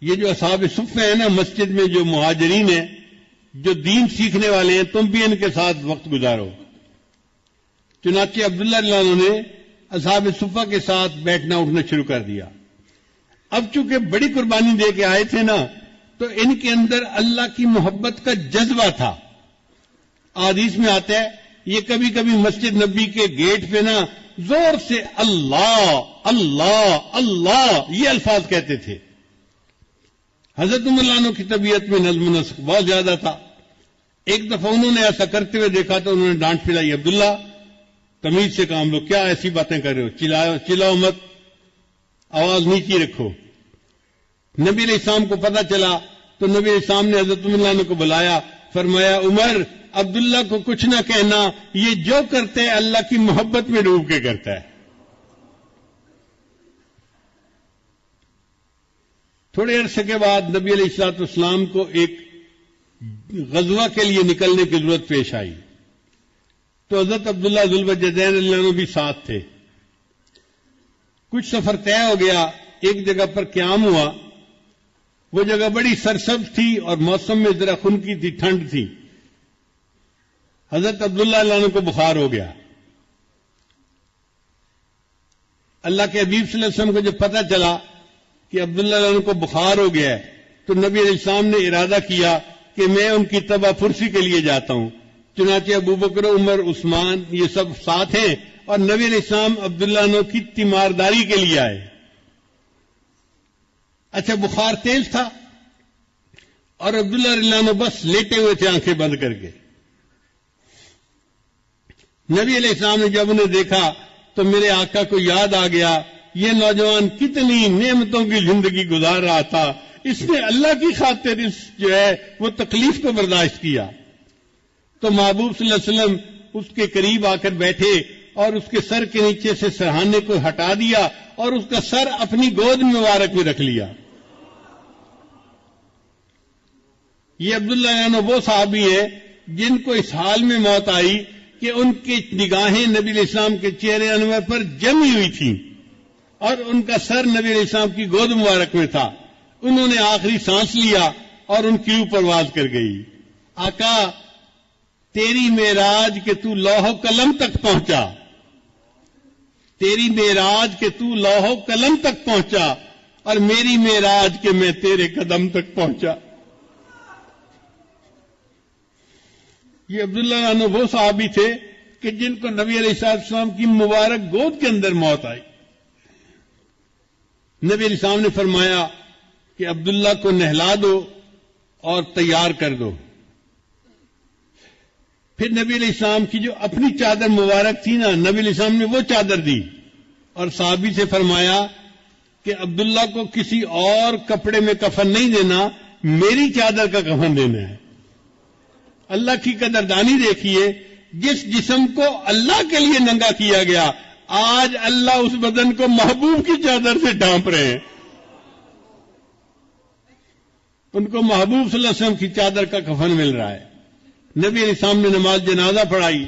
یہ جو اصحاب صفہ ہیں نا مسجد میں جو مہاجرین ہیں جو دین سیکھنے والے ہیں تم بھی ان کے ساتھ وقت گزارو۔ چنانچہ عبداللہ رضی اللہ عنہ نے اصحاب صفہ کے ساتھ بیٹھنا اٹھنا شروع کر دیا۔ اب چونکہ بڑی قربانی دے کے آئے تھے نا تو ان کے اندر اللہ کی محبت کا جذبہ تھا۔ حدیث میں آتا ہے یہ کبھی کبھی مسجد نبی کے گیٹ پہ نا زور سے اللہ اللہ اللہ یہ الفاظ کہتے تھے۔ حضرت عمر رضی اللہ عنہ کی طبیعت میں نظم و نسق بہت زیادہ تھا۔ ایک دفعہ انہوں نے ایسا کرتے ہوئے دیکھا تو انہوں نے ڈانٹ پھیلائی عبداللہ تمیز سے کام لو، کیا ایسی باتیں کر رہے ہو، چلاؤ مت، آواز نیچی رکھو۔ نبی علیہ السلام کو پتہ چلا تو نبی علیہ السلام نے حضرت عمر عنہ کو بلایا، فرمایا عمر عبداللہ کو کچھ نہ کہنا، یہ جو کرتے ہے اللہ کی محبت میں ڈوب کے کرتا ہے۔ تھوڑے عرصے کے بعد نبی علیہ السلام کو ایک غزوہ کے لیے نکلنے کی ضرورت پیش آئی تو حضرت عبداللہ ذوالوجہین رضی اللہ عنہ بھی ساتھ تھے۔ کچھ سفر طے ہو گیا، ایک جگہ پر قیام ہوا، وہ جگہ بڑی سرسبز تھی اور موسم میں ذرا خنکی تھی، ٹھنڈ تھی۔ حضرت عبداللہ رضی اللہ عنہ کو بخار ہو گیا۔ اللہ کے حبیب صلی اللہ علیہ وسلم کو جب پتہ چلا کہ عبداللہ رضی اللہ عنہ کو بخار ہو گیا ہے تو نبی علیہ السلام نے ارادہ کیا کہ میں ان کی تباہ پرسی کے لیے جاتا ہوں۔ چنانچہ ابو بکر عمر عثمان یہ سب ساتھ ہیں اور نبی علیہ السلام عبداللہ عنہ کی تیمارداری کے لیے آئے۔ اچھا بخار تیز تھا اور عبداللہ رضی اللہ عنہ بس لیٹے ہوئے تھے آنکھیں بند کر کے۔ نبی علیہ السلام نے جب انہیں دیکھا تو میرے آقا کو یاد آ گیا یہ نوجوان کتنی نعمتوں کی زندگی گزار رہا تھا، اس نے اللہ کی خاطر اس جو ہے وہ تکلیف کو برداشت کیا۔ تو محبوب صلی اللہ علیہ وسلم اس کے قریب آ کر بیٹھے اور اس کے سر کے نیچے سے سرہانے کو ہٹا دیا اور اس کا سر اپنی گود مبارک میں رکھ لیا۔ یہ عبداللہ عنہ وہ صحابی ہے جن کو اس حال میں موت آئی کہ ان کی نگاہیں نبی علیہ السلام کے چہرے انور پر جمی ہوئی تھیں اور ان کا سر نبی علیہ السلام کی گود مبارک میں تھا۔ انہوں نے آخری سانس لیا اور ان کی اوپر پرواز کر گئی۔ آقا تیری معراج کہ تو لوح و قلم تک پہنچا، تیری معراج کہ تو لوح و قلم تک پہنچا اور میری معراج کہ میں تیرے قدم تک پہنچا۔ یہ عبداللہ عنہ وہ صحابی تھے کہ جن کو نبی علیہ السلام کی مبارک گود کے اندر موت آئی۔ نبی علیہ السلام نے فرمایا کہ عبداللہ کو نہلا دو اور تیار کر دو۔ پھر نبی علیہ السلام کی جو اپنی چادر مبارک تھی نا نبی علیہ السلام نے وہ چادر دی اور صحابی سے فرمایا کہ عبداللہ کو کسی اور کپڑے میں کفن نہیں دینا، میری چادر کا کفن دینا ہے۔ اللہ کی قدردانی دیکھیے، جس جسم کو اللہ کے لیے ننگا کیا گیا آج اللہ اس بدن کو محبوب کی چادر سے ڈھانپ رہے ہیں۔ ان کو محبوب صلی اللہ علیہ وسلم کی چادر کا کفن مل رہا ہے۔ نبی علیہ السلام نے نماز جنازہ پڑھائی،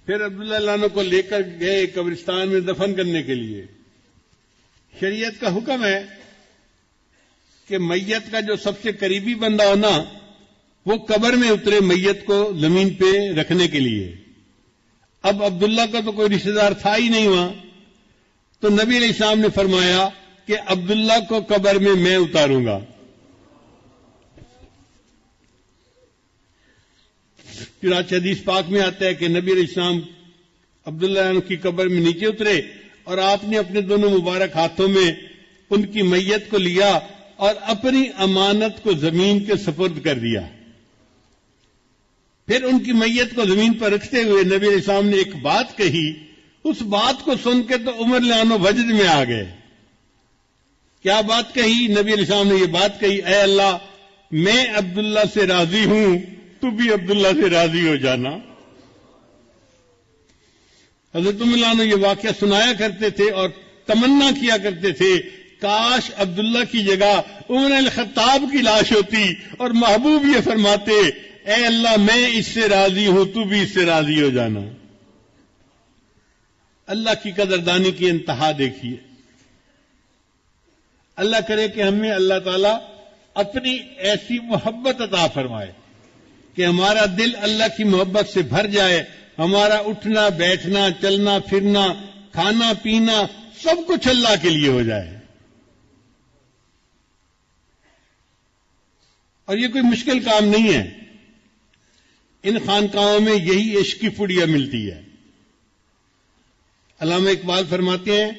پھر عبداللہ عنہ کو لے کر گئے قبرستان میں دفن کرنے کے لیے۔ شریعت کا حکم ہے کہ میت کا جو سب سے قریبی بندہ ہونا وہ قبر میں اترے میت کو زمین پہ رکھنے کے لیے. اب عبداللہ کا تو کوئی رشتہ دار تھا ہی نہیں وہاں، تو نبی علیہ السلام نے فرمایا کہ عبداللہ کو قبر میں میں اتاروں گا. چنانچہ حدیث پاک میں آتا ہے کہ نبی علیہ السلام عبداللہ عنہ کی قبر میں نیچے اترے اور آپ نے اپنے دونوں مبارک ہاتھوں میں ان کی میت کو لیا اور اپنی امانت کو زمین کے سپرد کر دیا. پھر ان کی میت کو زمین پر رکھتے ہوئے نبی علیہ السلام نے ایک بات کہی. اس بات کو سن کے تو عمر لانو وجد میں آ گئے. کیا بات کہی؟ نبی علیہ السلام نے یہ بات کہی، اے اللہ میں عبداللہ سے راضی ہوں، تو بھی عبداللہ سے راضی ہو جانا. حضرت عمر لانو یہ واقعہ سنایا کرتے تھے اور تمنا کیا کرتے تھے کاش عبداللہ کی جگہ عمر الخطاب کی لاش ہوتی اور محبوب یہ فرماتے اے اللہ میں اس سے راضی ہوں، تو بھی اس سے راضی ہو جانا. اللہ کی قدردانی کی انتہا دیکھیے. اللہ کرے کہ ہمیں اللہ تعالیٰ اپنی ایسی محبت عطا فرمائے کہ ہمارا دل اللہ کی محبت سے بھر جائے، ہمارا اٹھنا بیٹھنا چلنا پھرنا کھانا پینا سب کچھ اللہ کے لیے ہو جائے. اور یہ کوئی مشکل کام نہیں ہے. ان خانقاہوں میں یہی عشق کی پڑیا ملتی ہے. علامہ اقبال فرماتے ہیں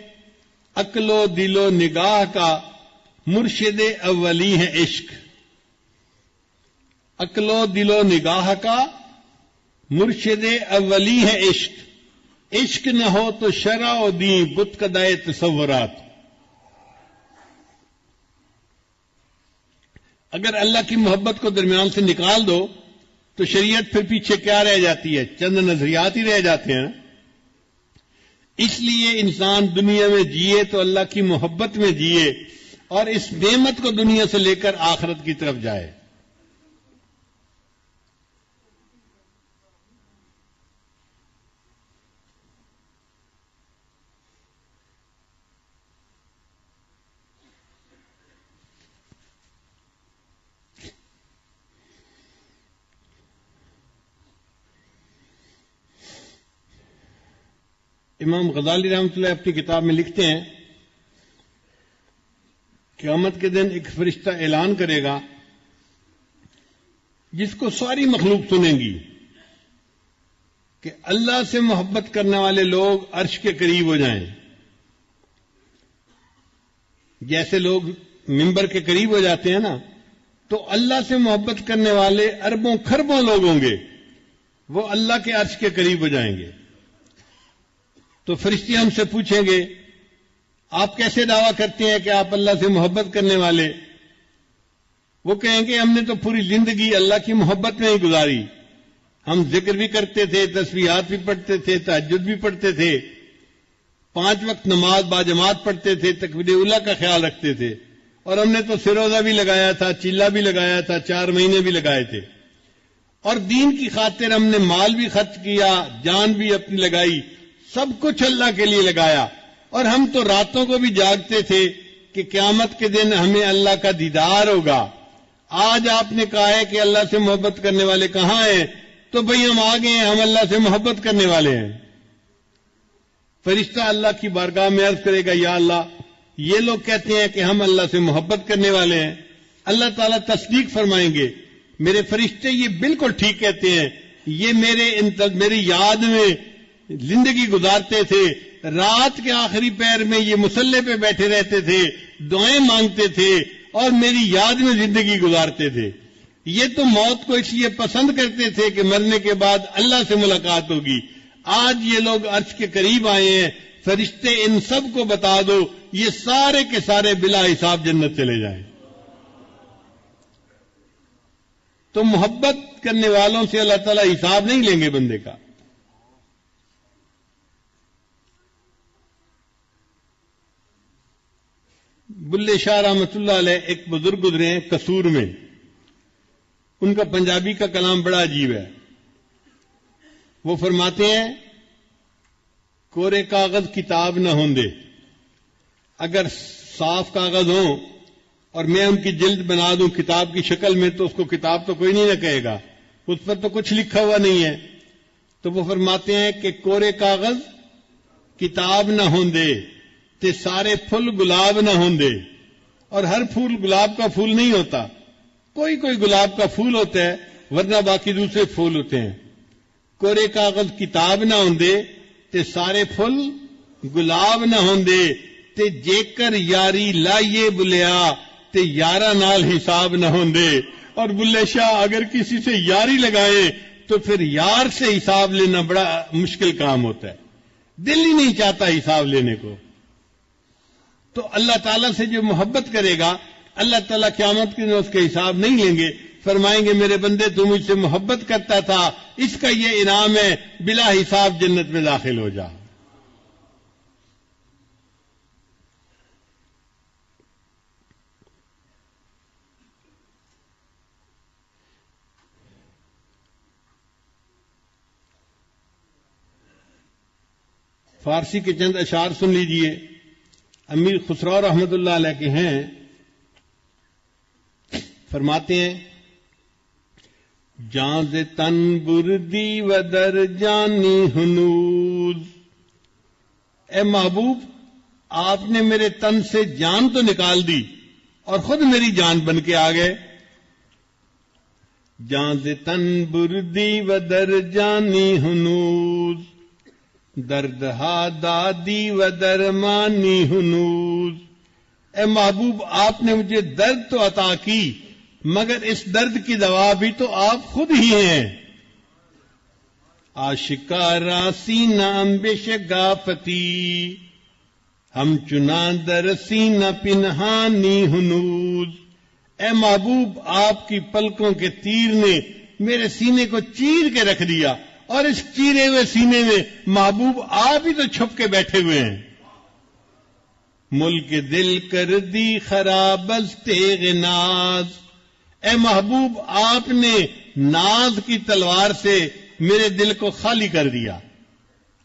عقل و دل و نگاہ کا مرشد اولی ہے عشق. عقل و دل و نگاہ کا مرشد اولی ہے عشق. عشق نہ ہو تو شرع و دین بت کدائے تصورات. اگر اللہ کی محبت کو درمیان سے نکال دو تو شریعت پھر پیچھے کیا رہ جاتی ہے؟ چند نظریات ہی رہ جاتے ہیں. اس لیے انسان دنیا میں جیے تو اللہ کی محبت میں جیے اور اس نعمت کو دنیا سے لے کر آخرت کی طرف جائے. امام غزالی رحمۃ اللہ اپنی کتاب میں لکھتے ہیں قیامت کے دن ایک فرشتہ اعلان کرے گا جس کو ساری مخلوق سنیں گی کہ اللہ سے محبت کرنے والے لوگ عرش کے قریب ہو جائیں. جیسے لوگ ممبر کے قریب ہو جاتے ہیں نا، تو اللہ سے محبت کرنے والے اربوں کھربوں لوگ ہوں گے، وہ اللہ کے عرش کے قریب ہو جائیں گے. تو فرشتے ہم سے پوچھیں گے آپ کیسے دعویٰ کرتے ہیں کہ آپ اللہ سے محبت کرنے والے؟ وہ کہیں گے ہم نے تو پوری زندگی اللہ کی محبت میں ہی گزاری. ہم ذکر بھی کرتے تھے، تسبیحات بھی پڑھتے تھے، تہجد بھی پڑھتے تھے، 5 وقت نماز باجماعت پڑھتے تھے، تکبیر اولیٰ کا خیال رکھتے تھے، اور ہم نے تو سروزہ بھی لگایا تھا، چیلا بھی لگایا تھا، 4 مہینے بھی لگائے تھے، اور دین کی خاطر ہم نے مال بھی خرچ کیا، جان بھی اپنی لگائی، سب کچھ اللہ کے لیے لگایا. اور ہم تو راتوں کو بھی جاگتے تھے کہ قیامت کے دن ہمیں اللہ کا دیدار ہوگا. آج آپ نے کہا ہے کہ اللہ سے محبت کرنے والے کہاں ہیں؟ تو بھئی ہم آ گئے ہیں، ہم اللہ سے محبت کرنے والے ہیں. فرشتہ اللہ کی بارگاہ میں عرض کرے گا یا اللہ یہ لوگ کہتے ہیں کہ ہم اللہ سے محبت کرنے والے ہیں. اللہ تعالیٰ تصدیق فرمائیں گے میرے فرشتے یہ بالکل ٹھیک کہتے ہیں، یہ میری یاد میں زندگی گزارتے تھے، رات کے آخری پہر میں یہ مصلے پہ بیٹھے رہتے تھے، دعائیں مانگتے تھے اور میری یاد میں زندگی گزارتے تھے. یہ تو موت کو اس لیے پسند کرتے تھے کہ مرنے کے بعد اللہ سے ملاقات ہوگی. آج یہ لوگ عرش کے قریب آئے ہیں، فرشتے ان سب کو بتا دو یہ سارے کے سارے بلا حساب جنت چلے جائیں. تو محبت کرنے والوں سے اللہ تعالیٰ حساب نہیں لیں گے بندے کا. بلے شاہ رحمۃ اللہ علیہ ایک بزرگ گزرے ہیں قصور میں. ان کا پنجابی کا کلام بڑا عجیب ہے. وہ فرماتے ہیں کورے کاغذ کتاب نہ ہوندے اگر صاف کاغذ ہوں اور میں ان کی جلد بنا دوں کتاب کی شکل میں تو اس کو کتاب تو کوئی نہیں نہ کہے گا، اس پر تو کچھ لکھا ہوا نہیں ہے. تو وہ فرماتے ہیں کہ کورے کاغذ کتاب نہ ہوندے تے سارے پھول گلاب نہ ہوندے. اور ہر پھول گلاب کا پھول نہیں ہوتا، کوئی کوئی گلاب کا پھول ہوتا ہے ورنہ باقی دوسرے پھول ہوتے ہیں. کورے کاغذ کتاب نہ ہوندے تے سارے پھول گلاب نہ ہوندے تے جیکر یاری لائیے بلیا تے یارہ نال حساب نہ ہوندے. اور بلے شاہ اگر کسی سے یاری لگائے تو پھر یار سے حساب لینا بڑا مشکل کام ہوتا ہے، دل ہی نہیں چاہتا حساب لینے کو. تو اللہ تعالیٰ سے جو محبت کرے گا اللہ تعالیٰ قیامت کے دن اس کے حساب نہیں لیں گے، فرمائیں گے میرے بندے تو مجھ سے محبت کرتا تھا، اس کا یہ انعام ہے، بلا حساب جنت میں داخل ہو جا. فارسی کے چند اشعار سن لیجئے، امیر خسرو رحمت اللہ علیہ کے ہیں. فرماتے ہیں جان ز تن بردی و در جانی ہنوز. اے محبوب آپ نے میرے تن سے جان تو نکال دی اور خود میری جان بن کے آ گئے. جان ز تن بردی و در جانی ہنوز دردہا دادی و درمانی ہنوز. اے محبوب آپ نے مجھے درد تو عطا کی مگر اس درد کی دوا بھی تو آپ خود ہی ہیں. آشکارا سینہ امبش گافتی ہم چنا در سینہ پنہانی ہنوز. اے محبوب آپ کی پلکوں کے تیر نے میرے سینے کو چیر کے رکھ دیا اور اس چیرے ہوئے سینے میں محبوب آپ ہی تو چھپ کے بیٹھے ہوئے ہیں. ملک دل کر دی خراب از تیغ ناز. اے محبوب آپ نے ناز کی تلوار سے میرے دل کو خالی کر دیا.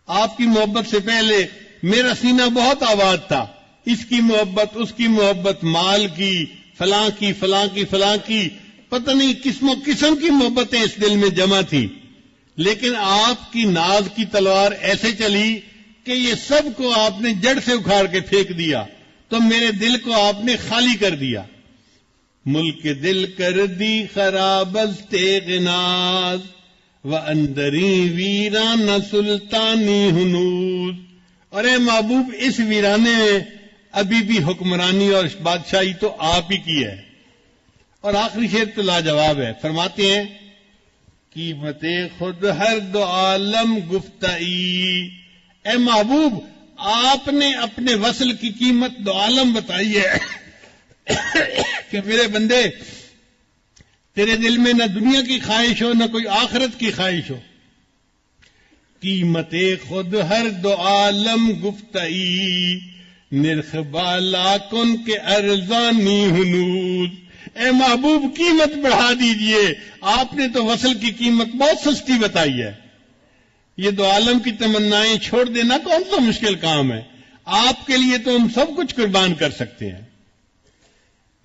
آپ کی محبت سے پہلے میرا سینہ بہت آباد تھا، اس کی محبت اس کی محبت، مال کی فلاں کی فلاں کی فلاں کی، پتہ نہیں قسم و قسم کی محبتیں اس دل میں جمع تھی. لیکن آپ کی ناز کی تلوار ایسے چلی کہ یہ سب کو آپ نے جڑ سے اکھاڑ کے پھینک دیا تو میرے دل کو آپ نے خالی کر دیا. ملک دل کر دی خراب از تیغ ناز و اندری ویران سلطانی ہنوز. اور اے محبوب اس ویرانے میں ابھی بھی حکمرانی اور بادشاہی تو آپ ہی کی ہے. اور آخری شعر تو لاجواب ہے. فرماتے ہیں قیمت خود ہر دو عالم گفتائی. اے محبوب آپ نے اپنے وصل کی قیمت دو عالم بتائی ہے کہ میرے بندے تیرے دل میں نہ دنیا کی خواہش ہو نہ کوئی آخرت کی خواہش ہو. قیمت خود ہر دو عالم گفتائی نرخ بالا کن کے ارزانی ہنوز. اے محبوب قیمت بڑھا دیجئے، آپ نے تو وصل کی قیمت بہت سستی بتائی ہے. یہ دو عالم کی تمنائیں چھوڑ دینا کون سا مشکل کام ہے، آپ کے لیے تو ہم سب کچھ قربان کر سکتے ہیں.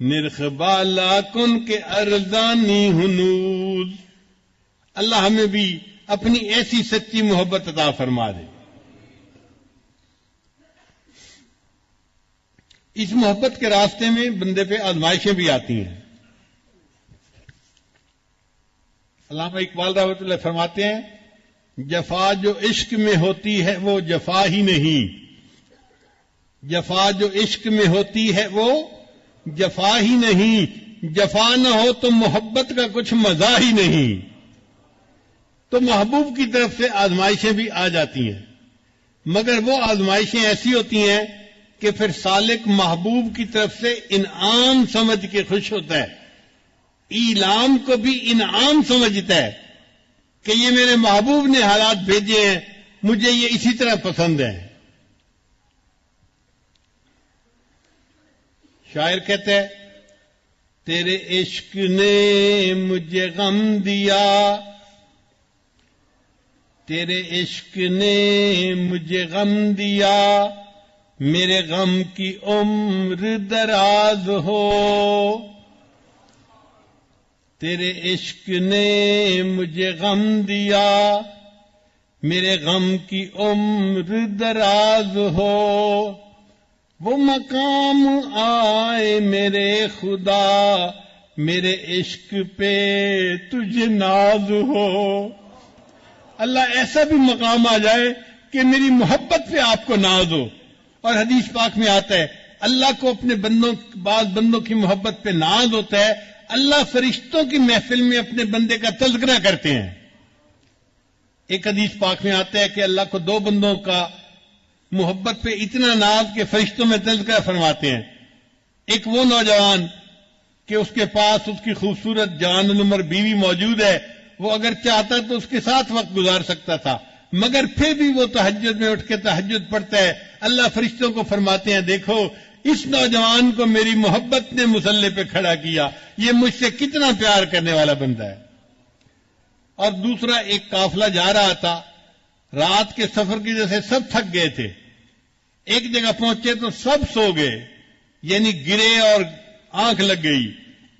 نرخ بالا کن کے ارزانی ہنوز. اللہ ہمیں بھی اپنی ایسی سچی محبت عطا فرما دے. اس محبت کے راستے میں بندے پہ آزمائشیں بھی آتی ہیں. علامہ اقبال رحمۃ اللہ فرماتے ہیں جفا جو عشق میں ہوتی ہے وہ جفا ہی نہیں. جفا جو عشق میں ہوتی ہے وہ جفا ہی نہیں. جفا نہ ہو تو محبت کا کچھ مزہ ہی نہیں. تو محبوب کی طرف سے آزمائشیں بھی آ جاتی ہیں مگر وہ آزمائشیں ایسی ہوتی ہیں کہ پھر سالک محبوب کی طرف سے انعام سمجھ کے خوش ہوتا ہے، ایلام کو بھی انعام سمجھتا ہے کہ یہ میرے محبوب نے حالات بھیجے ہیں، مجھے یہ اسی طرح پسند ہے. شاعر کہتا ہے تیرے عشق نے مجھے غم دیا، تیرے عشق نے مجھے غم دیا، میرے غم کی عمر دراز ہو، تیرے عشق نے مجھے غم دیا، میرے غم کی عمر دراز ہو، وہ مقام آئے میرے خدا، میرے عشق پہ تجھے ناز ہو۔ اللہ ایسا بھی مقام آ جائے کہ میری محبت پہ آپ کو ناز ہو۔ اور حدیث پاک میں آتا ہے اللہ کو اپنے بعض بندوں کی محبت پہ ناز ہوتا ہے، اللہ فرشتوں کی محفل میں اپنے بندے کا تذکرہ کرتے ہیں۔ ایک حدیث پاک میں آتا ہے کہ اللہ کو دو بندوں کا محبت پہ اتنا ناز کہ فرشتوں میں تذکرہ فرماتے ہیں۔ ایک وہ نوجوان کہ اس کے پاس اس کی خوبصورت جان نمر بیوی موجود ہے، وہ اگر چاہتا تو اس کے ساتھ وقت گزار سکتا تھا، مگر پھر بھی وہ تہجد میں اٹھ کے تہجد پڑھتا ہے۔ اللہ فرشتوں کو فرماتے ہیں دیکھو اس نوجوان کو میری محبت نے مصلی پہ کھڑا کیا، یہ مجھ سے کتنا پیار کرنے والا بندہ ہے۔ اور دوسرا ایک قافلہ جا رہا تھا، رات کے سفر کی وجہ سے سب تھک گئے تھے، ایک جگہ پہنچے تو سب سو گئے، یعنی گرے اور آنکھ لگ گئی۔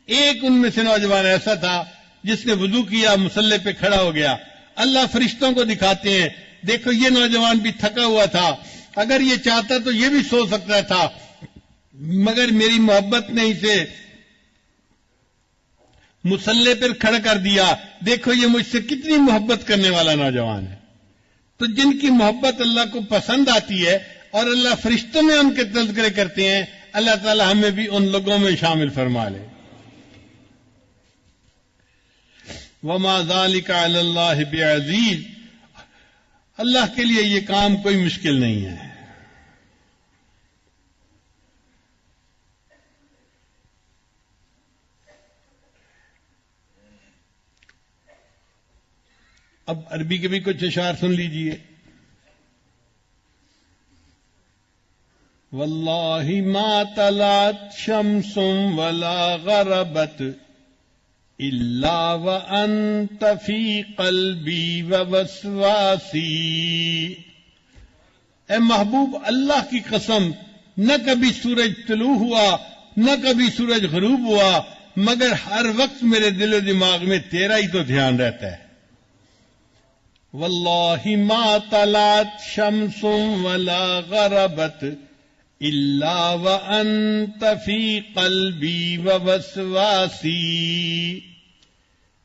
ایک ان میں سے نوجوان ایسا تھا جس نے وضو کیا، مصلی پہ کھڑا ہو گیا۔ اللہ فرشتوں کو دکھاتے ہیں دیکھو یہ نوجوان بھی تھکا ہوا تھا، اگر یہ چاہتا تو یہ بھی سو سکتا تھا، مگر میری محبت نے اسے مصلی پر کھڑا کر دیا، دیکھو یہ مجھ سے کتنی محبت کرنے والا نوجوان ہے۔ تو جن کی محبت اللہ کو پسند آتی ہے اور اللہ فرشتوں میں ان کے تذکرے کرتے ہیں، اللہ تعالی ہمیں بھی ان لوگوں میں شامل فرما لے۔ وما ذلك علی اللہ بعزیز، اللہ کے لیے یہ کام کوئی مشکل نہیں ہے۔ اب عربی کے بھی کچھ اشعار سن لیجئے۔ واللہ ما طلعت شمس ولا غربت الا وانت فی قلبی ووسواسی، اے محبوب اللہ کی قسم نہ کبھی سورج طلوع ہوا نہ کبھی سورج غروب ہوا، مگر ہر وقت میرے دل و دماغ میں تیرا ہی تو دھیان رہتا ہے۔ واللہ ما طلعت شمس ولا غربت الا وانت فی قلبی ووسواسی،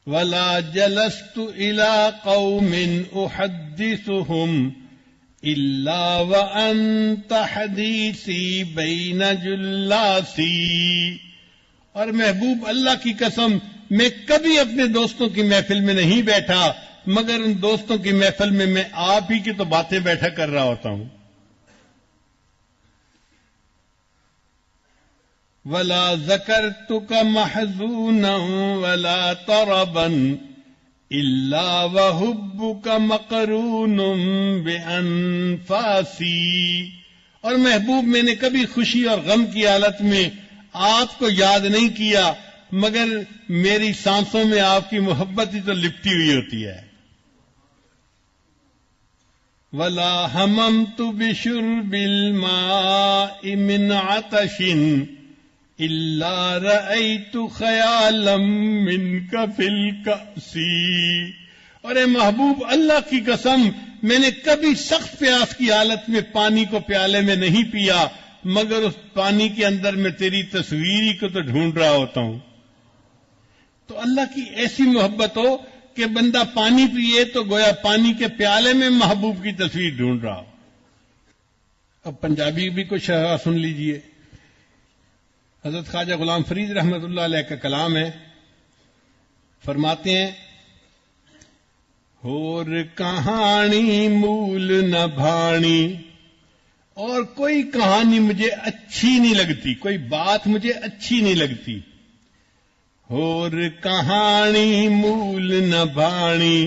ولا جلست الى قوم احدثهم الا وانت حدیثی بین جلاسی، اور محبوب اللہ کی قسم میں کبھی اپنے دوستوں کی محفل میں نہیں بیٹھا، مگر ان دوستوں کی محفل میں میں آپ ہی کی تو باتیں بیٹھا کر رہا ہوتا ہوں۔ ولا ذکرتک محزونا ولا طربا الا وحبک مقرون بانفاسی، اور محبوب میں نے کبھی خوشی اور غم کی حالت میں آپ کو یاد نہیں کیا، مگر میری سانسوں میں آپ کی محبت ہی تو لپٹی ہوئی ہوتی ہے۔ ولا ہممت بشرب الماء من عطش الا رأيت خیالا منک فی الکأس، اور اے محبوب اللہ کی قسم میں نے کبھی سخت پیاس کی حالت میں پانی کو پیالے میں نہیں پیا، مگر اس پانی کے اندر میں تیری تصویری کو تو ڈھونڈ رہا ہوتا ہوں۔ تو اللہ کی ایسی محبت ہو کہ بندہ پانی پیے تو گویا پانی کے پیالے میں محبوب کی تصویر ڈھونڈ رہا ہو۔ اب پنجابی بھی کچھ سن لیجئے۔ حضرت خواجہ غلام فرید رحمت اللہ علیہ کا کلام ہے، فرماتے ہیں ہور کہانی مول نہ بھانی، اور کوئی کہانی مجھے اچھی نہیں لگتی، کوئی بات مجھے اچھی نہیں لگتی۔ ہور کہانی مول نہ بھانی،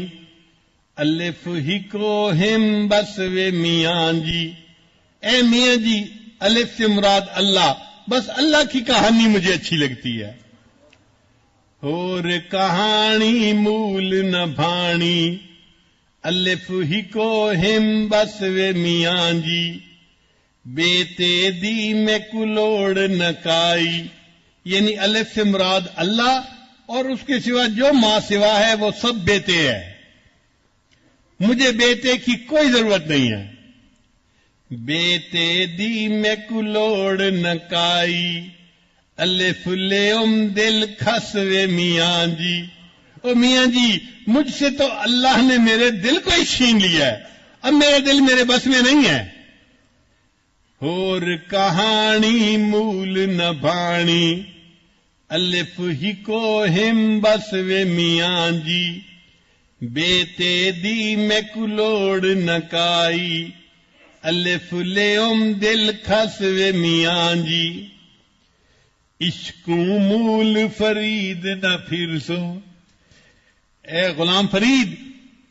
الف ہی کو ہم بس وے میاں جی، اے میاں جی الف سے مراد اللہ، بس اللہ کی کہانی مجھے اچھی لگتی ہے۔ اور کہانی مول نہ بھانی، الف ہی کو ہم بس وے میاں جی، بیتے دی میں کلوڑ نکائی، یعنی الف سے مراد اللہ اور اس کے سوا جو ماں سوا ہے وہ سب بیٹے ہے، مجھے بیٹے کی کوئی ضرورت نہیں ہے۔ بیٹے دی میں کلوڑ نکائی، الف لم دل کھسوے میاں جی، او میاں جی مجھ سے تو اللہ نے میرے دل کو ہی چھین لیا ہے، اب میرا دل میرے بس میں نہیں ہے۔ اور کہانی مول نہ بھانی، الف ہی کو ہم بس وے میاں جی، بیتے دی میں کلوڑ نکائی، الف لم دل کھس وے میاں جی، عشقوں مول فرید نہ پھر سو، اے غلام فرید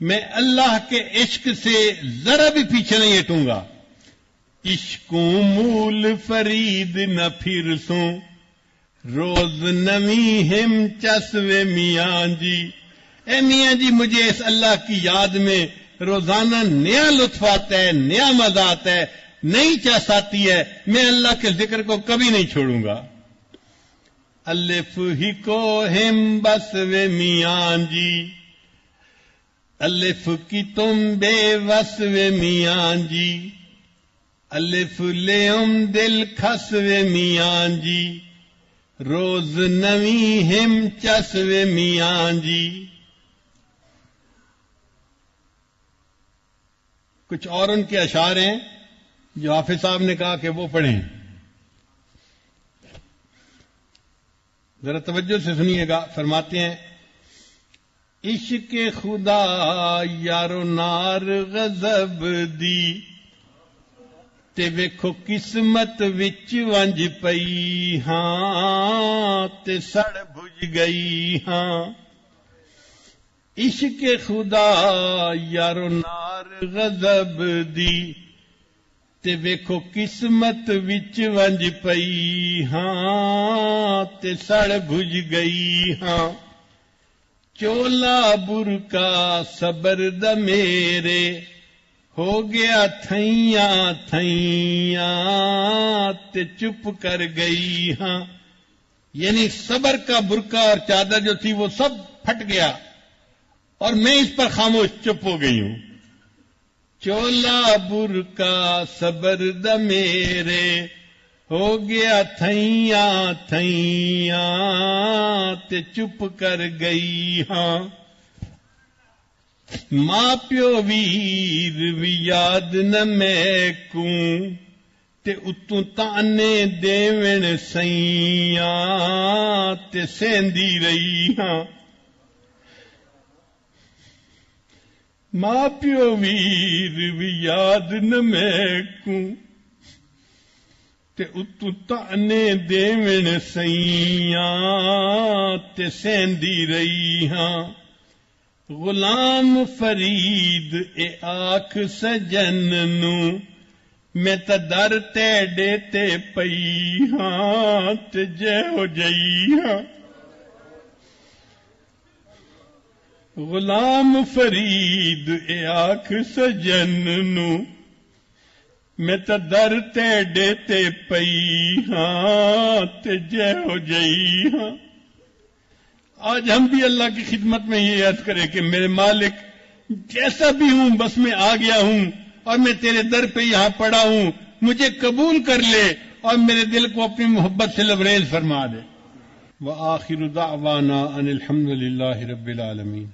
میں اللہ کے عشق سے ذرا بھی پیچھے نہیں ہٹوں گا۔ عشقوں مول فرید نہ پھر سوں، روز نمی ہم چسوے میاں جی، اے میاں جی مجھے اس اللہ کی یاد میں روزانہ نیا لطف آتا ہے، نیا مزہ آتا ہے، نئی چس آتی ہے، میں اللہ کے ذکر کو کبھی نہیں چھوڑوں گا۔ الف ہی کو ہم بس وے میاں جی، الف کی تم بے وس وے میاں جی، الف لم دل کھس وے میاں جی، روز نوی ہم چس وے میاں جی۔ کچھ اور ان کے اشعار ہیں جو حافظ صاحب نے کہا کہ وہ پڑھیں، ذرا توجہ سے سنیے گا۔ فرماتے ہیں عشق خدا یارو نار غضب دی، تے ویکھو قسمت وچ ونج پئی ہاں، تے سڑ بھج گئی ہاں۔ عشق خدا یارو نار غضب دی، تے ویکھو قسمت وچ ونج پئی ہاں، تے سڑ بھج گئی ہاں۔ چولا برکا صبر دا میرے، ہو گیا تھیاں تھیاں، تے چپ کر گئی ہاں، یعنی صبر کا برکا اور چادر جو تھی وہ سب پھٹ گیا اور میں اس پر خاموش چپ ہو گئی ہوں۔ چولا برکا صبر دا میرے، ہو گیا تھیاں تھیاں، تے چپ کر گئی ہاں۔ ماں پیو ویر بھی یاد نہ میں کوں، تے اتوں تانے دیون سیاں، تے سیندی رہی ہاں۔ ماں پیو ویر بھی یاد نہ میں کوں، تے اتوں تانے دیون سیاں، تے سیندی رہی ہاں۔ غلام فرید اے آکھ سجن نو، میں تا در تیڑے تے پئی ہاں، تے جے ہو جئی ہاں۔ غلام فرید اے آکھ سجن نو، میں تا در تیڑے تے پئی ہاں، تے جے ہو جئی ہاں۔ آج ہم بھی اللہ کی خدمت میں یہ عرض کریں کہ میرے مالک جیسا بھی ہوں بس میں آ گیا ہوں اور میں تیرے در پہ یہاں پڑا ہوں، مجھے قبول کر لے اور میرے دل کو اپنی محبت سے لبریز فرما دے۔ وآخر دعوانا ان الحمد للہ رب العالمین۔